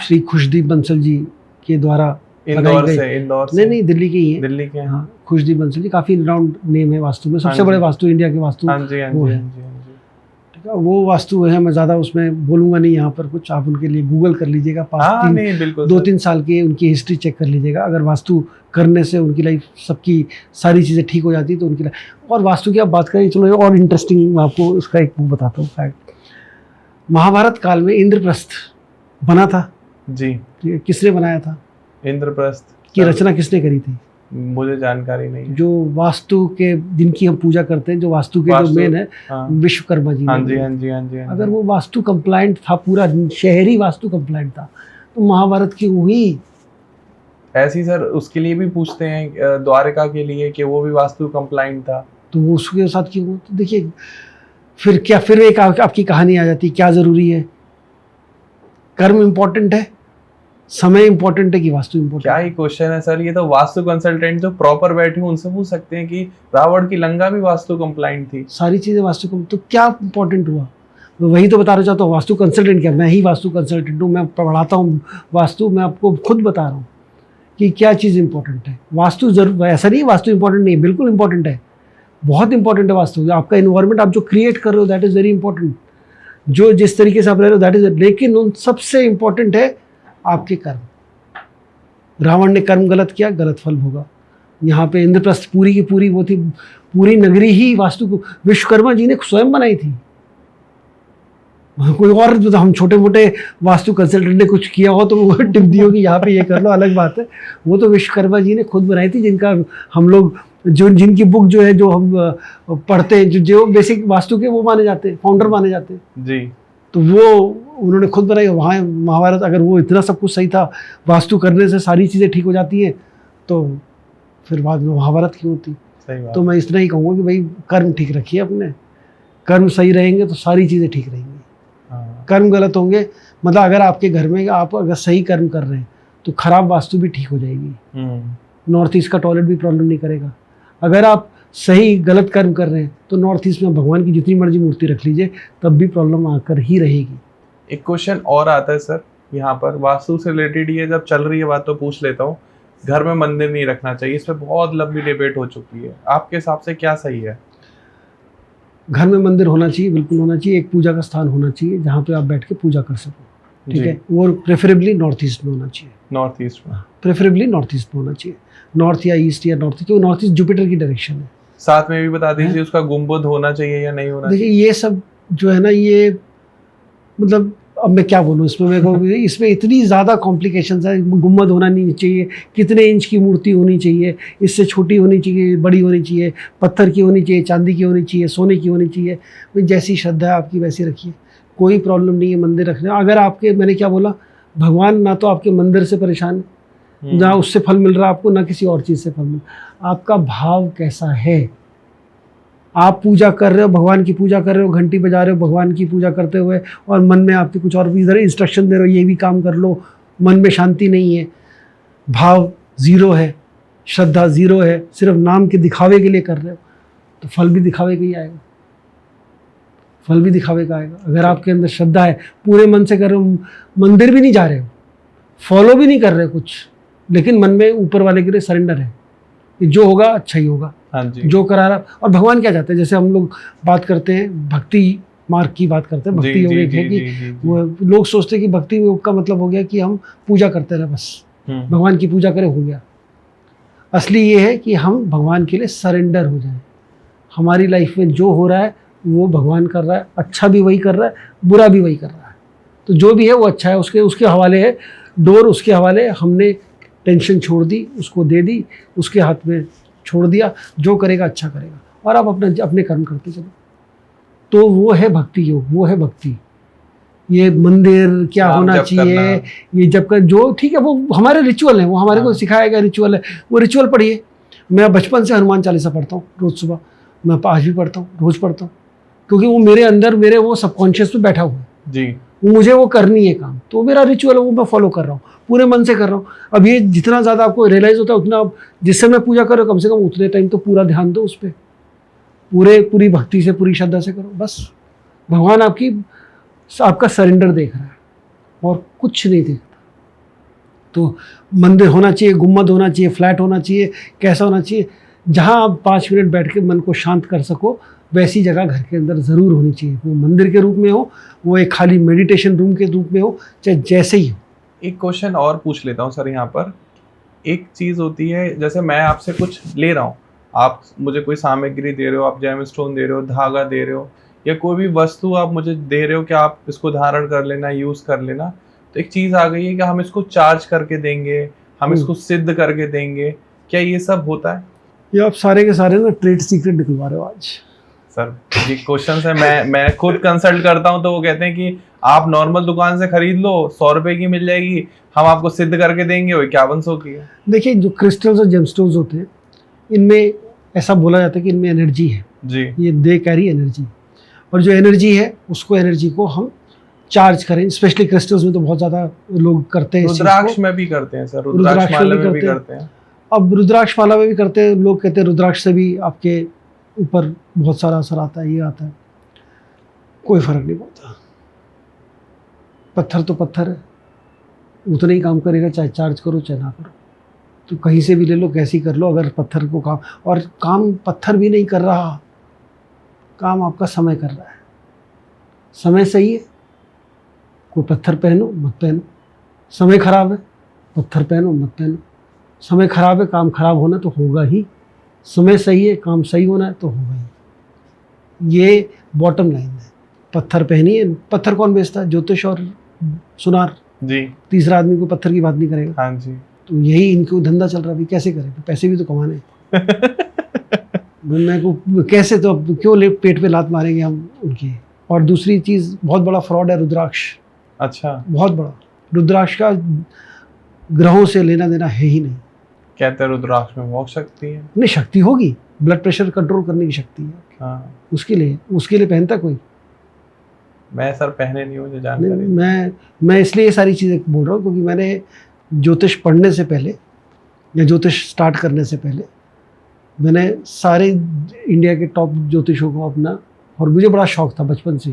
श्री खुशदीप बंसल जी के द्वारा इंदौर से नहीं, दिल्ली के ही है। दिल्ली के, हाँ, खुशदीप बंसल जी काफ़ी राउंड नेम है वास्तु में, सबसे बड़े वास्तु इंडिया के वास्तु। हाँ जी, वो है, ठीक है। वो वास्तु है, मैं ज़्यादा उसमें बोलूँगा नहीं यहाँ पर कुछ। आप उनके लिए गूगल कर लीजिएगा, 2-3 साल की उनकी हिस्ट्री चेक कर लीजिएगा। अगर वास्तु करने से उनकी लाइफ सबकी सारी चीज़ें ठीक हो जाती है तो उनकी लाइफ। और वास्तु की आप बात करें, चलो और इंटरेस्टिंग मैं आपको उसका एक वो बताता हूँ फैक्ट। महाभारत काल में इंद्रप्रस्थ बना था जी, किसने बनाया था? इंद्रप्रस्थ की रचना किसने करी थी? मुझे जानकारी नहीं। जो वास्तु के जिनकी हम पूजा करते हैं, जो वास्तु के जो मेन है, हाँ, विश्वकर्मा जी। हाँ जी, हाँ जी, हाँ जी। अगर वो वास्तु कंप्लाइंट था, पूरा शहरी वास्तु कंप्लाइंट था, तो महाभारत की हुई ऐसी। सर, उसके लिए भी पूछते हैं द्वारका के लिए कि वो भी वास्तु कंप्लाइंट था, तो वो उसके साथ क्यों? तो देखिए, फिर क्या, फिर एक आपकी कहानी आ जाती है। क्या जरूरी है? कर्म इंपॉर्टेंट है, समय इंपॉर्टेंट है कि वास्तु इंपॉर्टेंट? क्या ही क्वेश्चन है सर, ये तो वास्तु कंसल्टेंट जो प्रॉपर बैठे हैं उनसे पूछ सकते हैं कि रावण की लंका भी वास्तु कंप्लाइंट थी, सारी चीजें वास्तु तो क्या इंपॉर्टेंट हुआ? वही तो बताना चाहता हूँ। वास्तु कंसल्टेंट क्या, मैं ही वास्तु कंसल्टेंट हूँ, मैं पढ़ाता हूँ वास्तु। मैं आपको खुद बता रहा हूँ कि क्या चीज़ इंपॉर्टेंट है। वास्तु जरूर ऐसा नहीं वास्तु इंपॉर्टेंट नहीं है, बिल्कुल इंपॉर्टेंट है, बहुत इंपॉर्टेंट है वास्तु। आपका इन्वायरमेंट आप जो क्रिएट कर रहे हो दैट इज़ वेरी इंपॉर्टेंट, जो जिस तरीके से आप रह रहे हो दैट इज। लेकिन उन सबसे इंपॉर्टेंट है आपके कर्म। रावण ने कर्म गलत किया, गलत फल होगा। यहाँ पे इंद्रप्रस्थ पूरी की पूरी वो थी, पूरी नगरी ही वास्तु को विश्वकर्मा जी ने स्वयं बनाई थी। कोई और हम छोटे मोटे वास्तु कंसल्टेंट ने कुछ किया हो तो वो टिप दी होगी यहाँ पे ये कर लो, अलग बात है। वो तो विश्वकर्मा जी ने खुद बनाई थी, जिनका हम लोग जिनकी बुक जो है जो हम पढ़ते हैं, जो बेसिक वास्तु के वो माने जाते हैं, फाउंडर माने जाते हैं जी। तो वो उन्होंने खुद बनाई। वहाँ महाभारत, अगर वो इतना सब कुछ सही था, वास्तु करने से सारी चीज़ें ठीक हो जाती हैं, तो फिर बाद में महाभारत क्यों होती? सही बात। तो मैं इतना ही कहूँगा कि भाई कर्म ठीक रखिए अपने, कर्म सही रहेंगे तो सारी चीज़ें ठीक रहेंगी। कर्म गलत होंगे, मतलब अगर आपके घर में आप अगर सही कर्म कर रहे हैं तो खराब वास्तु भी ठीक हो जाएगी। नॉर्थ ईस्ट का टॉयलेट भी प्रॉब्लम नहीं करेगा। अगर आप सही गलत कर्म कर रहे हैं तो नॉर्थ ईस्ट में भगवान की जितनी मर्जी मूर्ति रख लीजिए तब भी प्रॉब्लम आकर ही रहेगी। एक क्वेश्चन और आता है सर यहाँ पर, वास्तु से रिलेटेड, ये जब चल रही है बात तो पूछ लेता हूँ। घर में मंदिर नहीं रखना चाहिए, इस पर बहुत लंबी डिबेट हो चुकी है, आपके हिसाब से क्या सही है? घर में मंदिर होना चाहिए, बिल्कुल होना चाहिए। एक पूजा का स्थान होना चाहिए जहाँ पे आप बैठ के पूजा कर सको, ठीक है। वो प्रेफरेबली नॉर्थ ईस्ट में होना चाहिए। नॉर्थ ईस्ट में प्रेफरेबली नॉर्थ ईस्ट में होना चाहिए, नॉर्थ या ईस्ट या नॉर्थ, क्योंकि नॉर्थ ईस्ट जुपिटर की डायरेक्शन है। साथ में भी बता दीजिए उसका गुंबद होना चाहिए या नहीं होना? देखिए, ये सब जो है ना, ये मतलब अब मैं क्या बोलूँ इसमें, मेरे को इसमें इतनी ज़्यादा कॉम्प्लिकेशंस है। गुंबद होना नहीं चाहिए, कितने इंच की मूर्ति होनी चाहिए, इससे छोटी होनी चाहिए, बड़ी होनी चाहिए, पत्थर की होनी चाहिए, चांदी की होनी चाहिए, सोने की होनी चाहिए, जैसी श्रद्धा है आपकी वैसी रखिए, कोई प्रॉब्लम नहीं है मंदिर रखने। अगर आपके, मैंने क्या बोला, भगवान ना तो आपके मंदिर से परेशान है, ना उससे फल मिल रहा है आपको, ना किसी और चीज़ से फल मिल रहा। आपका भाव कैसा है? आप पूजा कर रहे हो, भगवान की पूजा कर रहे हो, घंटी बजा रहे हो भगवान की पूजा करते हुए, और मन में आपके कुछ और इधर इंस्ट्रक्शन दे रहे हो, ये भी काम कर लो, मन में शांति नहीं है, भाव ज़ीरो है, श्रद्धा ज़ीरो है, सिर्फ नाम के दिखावे के लिए कर रहे हो, तो फल भी दिखावे का ही आएगा, फल भी दिखावे का आएगा। अगर आपके अंदर श्रद्धा है, पूरे मन से कर रहे हो, मंदिर भी नहीं जा रहे हो, फॉलो भी नहीं कर रहे कुछ, लेकिन मन में ऊपर वाले के लिए सरेंडर है, कि जो होगा अच्छा ही होगा। हाँ जी। जो करा रहा, और भगवान क्या चाहते हैं, जैसे हम लोग बात करते हैं भक्ति मार्ग की बात करते हैं, भक्ति योग एक है कि वो लोग सोचते हैं कि भक्ति योग का मतलब हो गया कि हम पूजा करते रहे, बस भगवान की पूजा करें हो गया। असली ये है कि हम भगवान के लिए सरेंडर हो जाएं। हमारी लाइफ में जो हो रहा है वो भगवान कर रहा है, अच्छा भी वही कर रहा है, बुरा भी वही कर रहा है, तो जो भी है वो अच्छा है, उसके हवाले है, डोर उसके हवाले है। हमने टेंशन छोड़ दी, उसको दे दी, उसके हाथ में छोड़ दिया, जो करेगा अच्छा करेगा, और आप अपने कर्म करते चलो। तो वो है भक्ति योग, वो है भक्ति। ये मंदिर क्या होना चाहिए, ये जब कर जो ठीक है, वो हमारे रिचुअल है, वो हमारे को सिखाया गया रिचुअल है, वो रिचुअल पढ़िए। मैं बचपन से हनुमान चालीसा पढ़ता हूँ रोज़ सुबह, मैं आज भी पढ़ता हूँ, रोज़ पढ़ता हूँ, क्योंकि वो मेरे अंदर, मेरे वो सबकॉन्शियस में बैठा हुआ है जी। मुझे वो करनी है काम, तो मेरा रिचुअल है, वो मैं फॉलो कर रहा हूँ, पूरे मन से कर रहा हूँ। अब ये जितना ज़्यादा आपको रियलाइज़ होता है उतना आप जिस समय पूजा करो, कम से कम उतने टाइम तो पूरा ध्यान दो उस पर, पूरी भक्ति से, पूरी श्रद्धा से करो। बस भगवान आपका सरेंडर देख रहा है और कुछ नहीं देखता। तो मंदिर होना चाहिए, गुम्बद होना चाहिए, फ्लैट होना चाहिए, कैसा होना चाहिए, जहाँ आप 5 मिनट बैठ के मन को शांत कर सको, वैसी जगह घर के अंदर ज़रूर होनी चाहिए। वो मंदिर के रूप में हो, वो एक खाली मेडिटेशन रूम के रूप में हो, चाहे जैसे ही हो। एक क्वेश्चन और पूछ लेता हूँ सर यहाँ पर। एक चीज़ होती है, जैसे मैं आपसे कुछ ले रहा हूँ, आप मुझे कोई सामग्री दे रहे हो, आप जेम स्टोन दे रहे हो, धागा दे रहे हो, या कोई भी वस्तु आप मुझे दे रहे हो कि आप इसको धारण कर लेना, यूज़ कर लेना, तो एक चीज़ आ गई है कि हम इसको चार्ज करके देंगे, हम इसको सिद्ध करके देंगे, क्या ये सब होता है? ये आप सारे के सारे ना ट्रेड सीक्रेट निकलवा रहे हो आज सर। ये क्वेश्चन है, मैं खुद कंसल्ट करता हूँ, तो वो कहते हैं कि आप नॉर्मल दुकान से खरीद लो, 100 रुपए की मिल जाएगी, हम आपको सिद्ध करके देंगे, वो 5100 की है। देखिए, जो क्रिस्टल्स और जेमस्टोन्स होते हैं, इनमें ऐसा बोला जाता है कि इनमें एनर्जी है जी। ये दे कैरी एनर्जी, और जो एनर्जी है उसको, एनर्जी को हम चार्ज करें। स्पेशली क्रिस्टल्स में तो बहुत ज़्यादा लोग करते हैं, रुद्राक्ष में भी करते हैं सर, रुद्राक्ष माला में भी करते हैं। अब रुद्राक्ष माला में भी करते हैं, लोग कहते हैं रुद्राक्ष से भी आपके ऊपर बहुत सारा असर आता है, ये आता है, कोई फर्क नहीं पड़ता। पत्थर तो पत्थर है, उतना ही काम करेगा, चाहे चार्ज करो चाहे ना करो। तो कहीं से भी ले लो, कैसी कर लो, अगर पत्थर को काम, और काम पत्थर भी नहीं कर रहा, काम आपका समय कर रहा है। समय सही है, कोई पत्थर पहनो मत पहनो, समय खराब है, पत्थर पहनो मत पहनो। समय खराब है, काम खराब होना तो होगा ही, समय सही है, काम सही होना है तो होगा ही। ये बॉटम लाइन है। पत्थर पहनिए, पत्थर कौन बेचता है? ज्योतिष और सुनार जी। तीसरा आदमी को पत्थर की बात नहीं करेगा। हाँ जी। तो यही इनको धंधा चल रहा है, कैसे करें, पैसे भी तो कमाने मैं को कैसे, तो क्यों पेट पे लात मारेंगे हम उनकी। और दूसरी चीज़, बहुत बड़ा फ्रॉड है रुद्राक्ष। अच्छा। बहुत बड़ा। रुद्राक्ष का ग्रहों से लेना देना है ही नहीं। कहते हैं रुद्राक्ष में बहुत शक्ति है। नहीं, शक्ति होगी, ब्लड प्रेशर कंट्रोल करने की शक्ति है। हाँ। उसके लिए पहनता कोई? मैं सर पहने नहीं, मुझे जानकारी। मैं इसलिए ये सारी चीज़ें बोल रहा हूँ क्योंकि मैंने ज्योतिष पढ़ने से पहले या ज्योतिष स्टार्ट करने से पहले मैंने सारे इंडिया के टॉप ज्योतिषों को अपना, और मुझे बड़ा शौक था बचपन से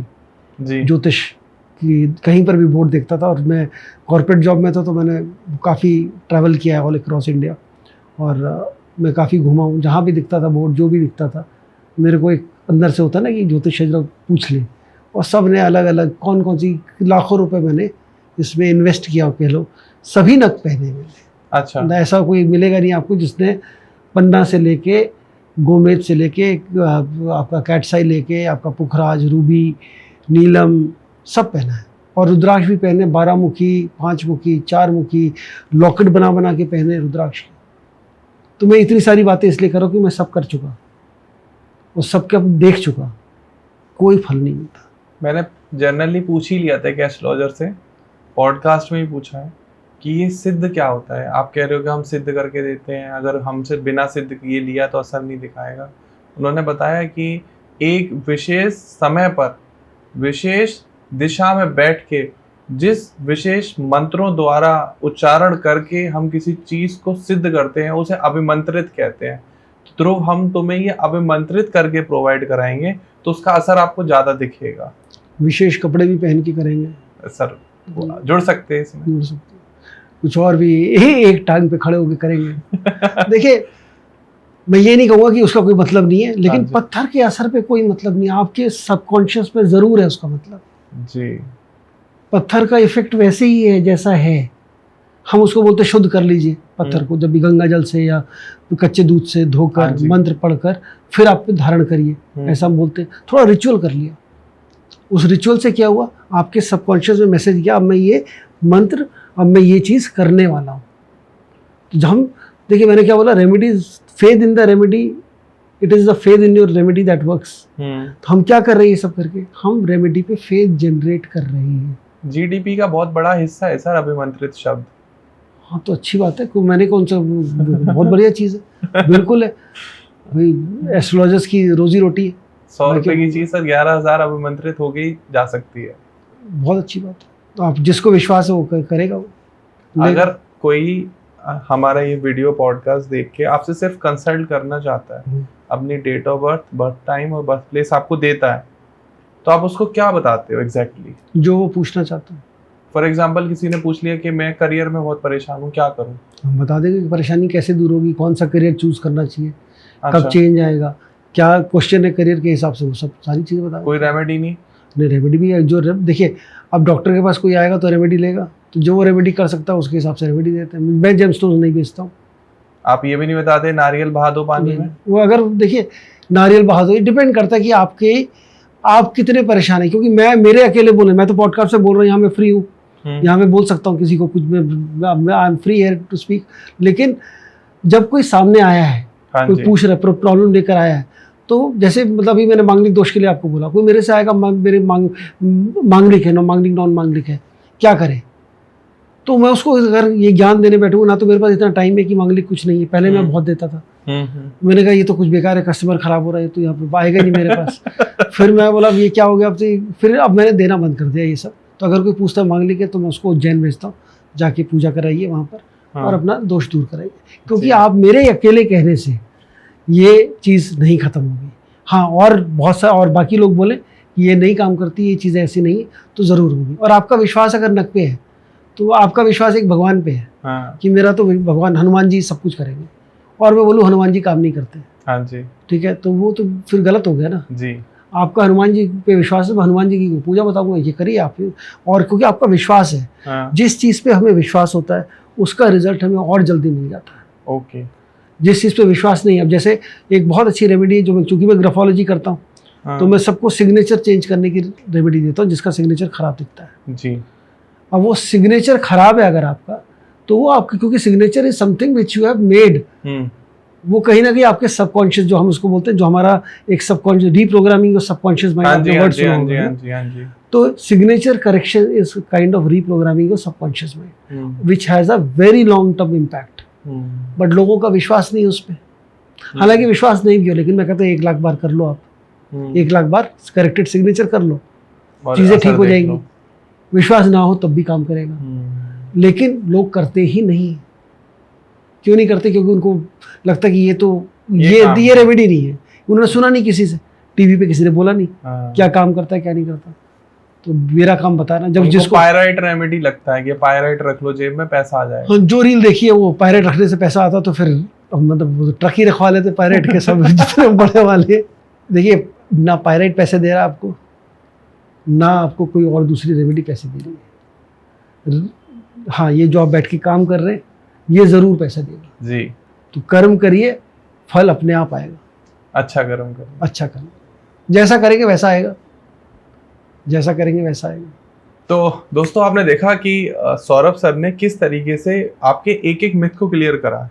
जी ज्योतिष की, कहीं पर भी बोर्ड देखता था। और मैं कॉर्पोरेट जॉब में था, तो मैंने काफ़ी ट्रैवल किया है ऑल अक्रॉस इंडिया, और मैं काफ़ी घूमा हूँ। जहाँ भी दिखता था बोर्ड, जो भी दिखता था, मेरे को एक अंदर से होता ना कि ज्योतिष लोग पूछ लें, और सब ने अलग अलग कौन सी लाखों रुपए मैंने इसमें इन्वेस्ट किया, कह लो, सभी नग पहने मैंने। अच्छा। ऐसा कोई मिलेगा नहीं आपको जिसने पन्ना से लेके, गोमेद से लेके, आपका कैटसाई लेके, आपका पुखराज, रूबी, नीलम सब पहना है। और रुद्राक्ष भी पहने, 12 मुखी, 5 मुखी, 4 मुखी, लॉकेट बना के पहने रुद्राक्ष की। तो मैं इतनी सारी बातें इसलिए कर रहा हूँ कि मैं सब कर चुका और सबका देख चुका, कोई फल नहीं मिलता। मैंने जनरली पूछ ही लिया था एक एस्ट्रोलॉजर से, पॉडकास्ट में ही पूछा है कि ये सिद्ध क्या होता है। आप कह रहे हो कि हम सिद्ध करके देते हैं, अगर हमसे बिना सिद्ध किए लिया तो असर नहीं दिखाएगा। उन्होंने बताया कि एक विशेष समय पर विशेष दिशा में बैठ के जिस विशेष मंत्रों द्वारा उच्चारण करके हम किसी चीज़ को सिद्ध करते हैं, उसे अभिमंत्रित कहते हैं। तो ध्रुव, हम तुम्हें ये अभिमंत्रित करके प्रोवाइड कराएंगे तो उसका असर आपको ज़्यादा दिखेगा। विशेष कपड़े भी पहन के करेंगे सर, जुड़ सकते हैं इसमें, जुड़ सकते, कुछ और भी एक टांग पे खड़े होकर करेंगे। देखिए, मैं ये नहीं कहूँगा कि उसका कोई मतलब नहीं है, हाँ लेकिन जी। पत्थर के असर पे कोई मतलब नहीं है, आपके सबकॉन्शियस में ज़रूर है उसका मतलब। जी। पत्थर का इफेक्ट वैसे ही है जैसा है। हम उसको बोलते हैं शुद्ध कर लीजिए पत्थर को, जब भी गंगा जल से या कच्चे दूध से हाँ धोकर जी। मंत्र पढ़कर फिर आप पे धारण करिए, ऐसा हम बोलते हैं। थोड़ा रिचुअल कर लिया, उस रिचुअल से क्या हुआ, आपके सबकॉन्शियस में मैसेज गया, अब मैं ये मंत्र, अब मैं ये चीज़ करने वाला हूँ। तो जब हम देखिए, मैंने क्या बोला, remedies, faith in the remedy, it is the faith in your remedy that works. तो हम क्या कर रहे हैं ये सब करके, हम रेमेडी पे फेथ जनरेट कर रहे हैं। जीडीपी का बहुत बड़ा हिस्सा है सर अभिमंत्रित शब्द। हाँ तो अच्छी बात है, मैंने कौन सा, बहुत बढ़िया चीज़ है, बिल्कुल है भाई, एस्ट्रोलॉजर्स की रोजी रोटी है। 100 रुपए की चीज सर 11,000 अभिमंत्रित हो गई जा सकती है। बहुत अच्छी बात है, तो आप जिसको विश्वास है वो करेगा वो। अगर कोई हमारा ये वीडियो पॉडकास्ट देख के आपसे सिर्फ कंसल्ट करना चाहता है, अपनी date of birth, birth time और बर्थ प्लेस आपको देता है, तो आप उसको क्या बताते हो एग्जैक्टली? जो वो पूछना चाहता है। फॉर एग्जाम्पल किसी ने पूछ लिया कि मैं करियर में बहुत परेशान हूँ, क्या करूँ? हम बता देंगे कि परेशानी कैसे दूर होगी, कौन सा करियर चूज करना चाहिए, अच्छा। कब चेंज आएगा, क्या क्वेश्चन है करियर के हिसाब से, वो सब सारी चीज़ें बता। कोई रेमेडी नहीं? नहीं, रेमेडी भी है। जो देखिए, अब डॉक्टर के पास कोई आएगा तो रेमेडी लेगा, तो जो वो रेमेडी कर सकता है उसके हिसाब से रेमेडी देते हैं। मैं जेमस्टोन्स नहीं बेचता हूँ। आप ये भी नहीं बताते नारियल बहा दो पानी में? वो अगर देखिए, नारियल बहा दो, डिपेंड करता है कि आप कितने परेशान हैं, क्योंकि मेरे अकेले बोले, मैं तो पॉडकास्ट से बोल रहा हूँ, यहाँ मैं फ्री हूँ, यहाँ मैं बोल सकता हूँ किसी को कुछ, मैं I am free here to speak. लेकिन जब कोई सामने आया है, कोई पूछ रहा है, प्रॉब्लम लेकर आया है, तो जैसे मतलब अभी मैंने मांगलिक दोष के लिए आपको बोला, कोई मेरे से आएगा, मेरे मांगलिक है, नॉन मांगलिक है, क्या करे, तो मैं उसको अगर ये ज्ञान देने बैठूँ ना, तो मेरे पास इतना टाइम है कि मांगलिक कुछ नहीं है। पहले मैं बहुत देता था, मैंने कहा ये तो कुछ बेकार है, कस्टमर खराब हो रहा है, तो यहाँ पे आएगा नहीं मेरे पास। फिर मैं बोला अब ये क्या हो गया, फिर अब मैंने देना बंद कर दिया ये सब। तो अगर कोई पूछता है मांगलिक है, तो मैं उसको उज्जैन भेजता हूँ, जाके पूजा कराइए वहाँ पर, और अपना दोष दूर कराइए, क्योंकि आप मेरे अकेले कहने से ये चीज़ नहीं ख़त्म होगी। हाँ, और बहुत सा और बाकी लोग बोले कि ये नहीं काम करती, ये चीज़ ऐसी नहीं है, तो ज़रूर होगी। और आपका विश्वास अगर नक पे है, तो आपका विश्वास एक भगवान पे है। हाँ। कि मेरा तो भगवान हनुमान जी सब कुछ करेंगे, और मैं बोलूँ हनुमान जी काम नहीं करते, हाँ जी, ठीक है, तो वो तो फिर गलत हो गया ना जी। आपका हनुमान जी पे विश्वास है, हनुमान जी की पूजा बताऊंगा, ये करिए आप, और क्योंकि आपका विश्वास है। हाँ। जिस चीज़ पे हमें विश्वास होता है उसका रिजल्ट हमें और जल्दी मिल जाता है। ओके। जिस चीज़ पे विश्वास नहीं है, अब जैसे एक बहुत अच्छी रेमेडी है, जो चूंकि मैं ग्राफोलॉजी करता हूँ, हाँ। तो मैं सबको सिग्नेचर चेंज करने की रेमेडी देता हूँ, जिसका सिग्नेचर खराब दिखता है। जी। अब वो सिग्नेचर खराब है अगर आपका, तो वो आपकी, क्योंकि signature is something which you have made, वो कहीं ना कहीं आपके सबकॉन्शियस, जो हम उसको बोलते हैं, जो हमारा एक सबकॉन्शियस रीप्रोग्रामिंग और सबकॉन्शियस माइंड, तो signature correction is kind of reprogramming of subconscious mind, which has a very long term impact. But लोगों का विश्वास नहीं है उस पर, हालांकि विश्वास नहीं भी हो, लेकिन मैं कहता हूँ 1 लाख बार कर लो आप, 1 लाख बार करेक्टेड सिग्नेचर कर लो, चीज़ें ठीक हो जाएंगी। विश्वास ना हो तब भी काम करेगा, लेकिन लोग करते ही नहीं। क्यों नहीं करते? क्योंकि उनको लगता है कि ये तो ये रेमेडी नहीं है, उन्होंने सुना नहीं किसी से, टीवी पे किसी ने बोला नहीं क्या काम करता है क्या नहीं करता। तो मेरा काम बताना, जब जिसको पायराइट रेमेडी लगता है कि पायराइट रख लो जेब में पैसा आ जाएगा, जो रील देखिए वो पायराइट रखने से पैसा आता, तो फिर मतलब ट्रक ही रखवा लेते पायराइट के सब जितने बड़े वाले। देखिए, ना पायराइट पैसे दे रहा है आपको, ना आपको कोई और दूसरी रेमेडी पैसे दे रही है। हाँ, ये जो आप बैठ के काम कर रहे हैं, ये ज़रूर पैसा देगी जी। तो कर्म करिए, फल अपने आप आएगा। अच्छा कर्म करें, अच्छा कर्म, जैसा करेंगे वैसा आएगा, जैसा करेंगे वैसा आएगा। तो दोस्तों, आपने देखा कि सौरभ सर ने किस तरीके से आपके एक एक मिथ को क्लियर करा।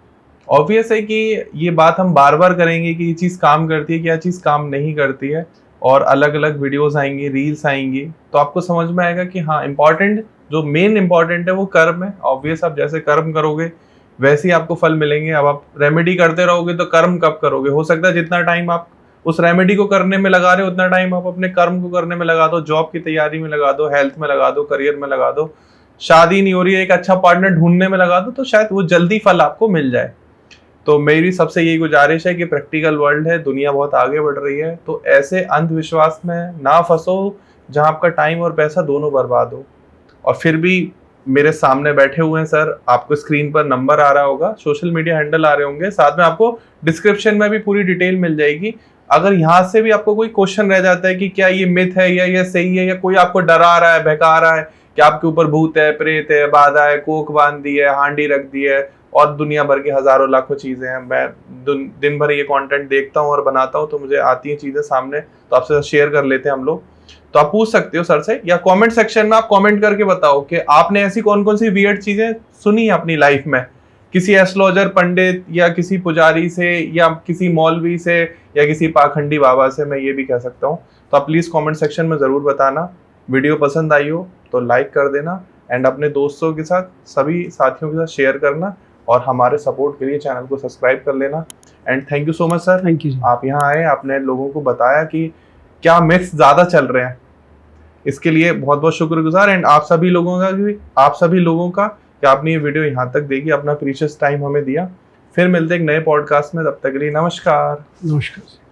ऑब्वियस है कि ये बात हम बार बार करेंगे कि ये चीज़ काम करती है, क्या चीज़ काम नहीं करती है, और अलग अलग वीडियोस आएंगी, रील्स आएंगी, तो आपको समझ में आएगा कि हाँ, इम्पॉर्टेंट, जो मेन इम्पॉर्टेंट है वो कर्म है। ऑब्वियस, आप जैसे कर्म करोगे वैसे ही आपको फल मिलेंगे। अब आप रेमेडी करते रहोगे तो कर्म कब करोगे? हो सकता है जितना टाइम आप उस रेमेडी को करने में लगा रहे हो, उतना टाइम आप अपने कर्म को करने में लगा दो, जॉब की तैयारी में लगा दो, हेल्थ में लगा दो, करियर में लगा दो, शादी नहीं हो रही है, एक अच्छा पार्टनर ढूंढने में लगा दो, तो शायद वो जल्दी फल आपको मिल जाए। तो मेरी सबसे यही गुजारिश है कि प्रैक्टिकल वर्ल्ड है, दुनिया बहुत आगे बढ़ रही है, तो ऐसे अंधविश्वास में ना फंसो जहां आपका टाइम और पैसा दोनों बर्बाद हो। और फिर भी मेरे सामने बैठे हुए हैं सर, आपको स्क्रीन पर नंबर आ रहा होगा, सोशल मीडिया हैंडल आ रहे होंगे, साथ में आपको डिस्क्रिप्शन में भी पूरी डिटेल मिल जाएगी। अगर यहाँ से भी आपको कोई क्वेश्चन रह जाता है कि क्या ये मिथ है या ये सही है, या कोई आपको डरा रहा है, बहका रहा है कि आपके ऊपर भूत है, प्रेत है, बाधा है, कोक बांध दी है, हांडी रख दी है और दुनिया भर की हजारों लाखों चीजें हैं, मैं दिन भर ये कंटेंट देखता हूँ और बनाता हूँ, तो मुझे आती हैं चीजें सामने, तो आपसे शेयर कर लेते हैं हम लोग। तो आप पूछ सकते हो सर से, या कमेंट सेक्शन में आप कमेंट करके बताओ कि आपने ऐसी कौन कौन सी वियर्ड चीजें सुनी है अपनी लाइफ में, किसी एस्ट्रोलॉजर पंडित या किसी पुजारी से या किसी मौलवी से या किसी पाखंडी बाबा से, मैं ये भी कह सकता हूँ। तो आप प्लीज कमेंट सेक्शन में जरूर बताना। वीडियो पसंद आई हो तो लाइक कर देना, एंड अपने दोस्तों के साथ, सभी साथियों के साथ शेयर करना, और हमारे सपोर्ट के लिए चैनल को सब्सक्राइब कर लेना। And thank you so much sir, thank you. आप यहाँ आए, आपने लोगों को बताया कि क्या मिथ्स ज्यादा चल रहे हैं, इसके लिए बहुत बहुत शुक्रगुजार। एंड आप सभी लोगों का कि आपने ये वीडियो यहाँ तक देखी, अपना प्रीशियस टाइम हमें दिया। फिर मिलते हैं एक नए पॉडकास्ट में, तब तक के लिए नमस्कार। नमस्कार।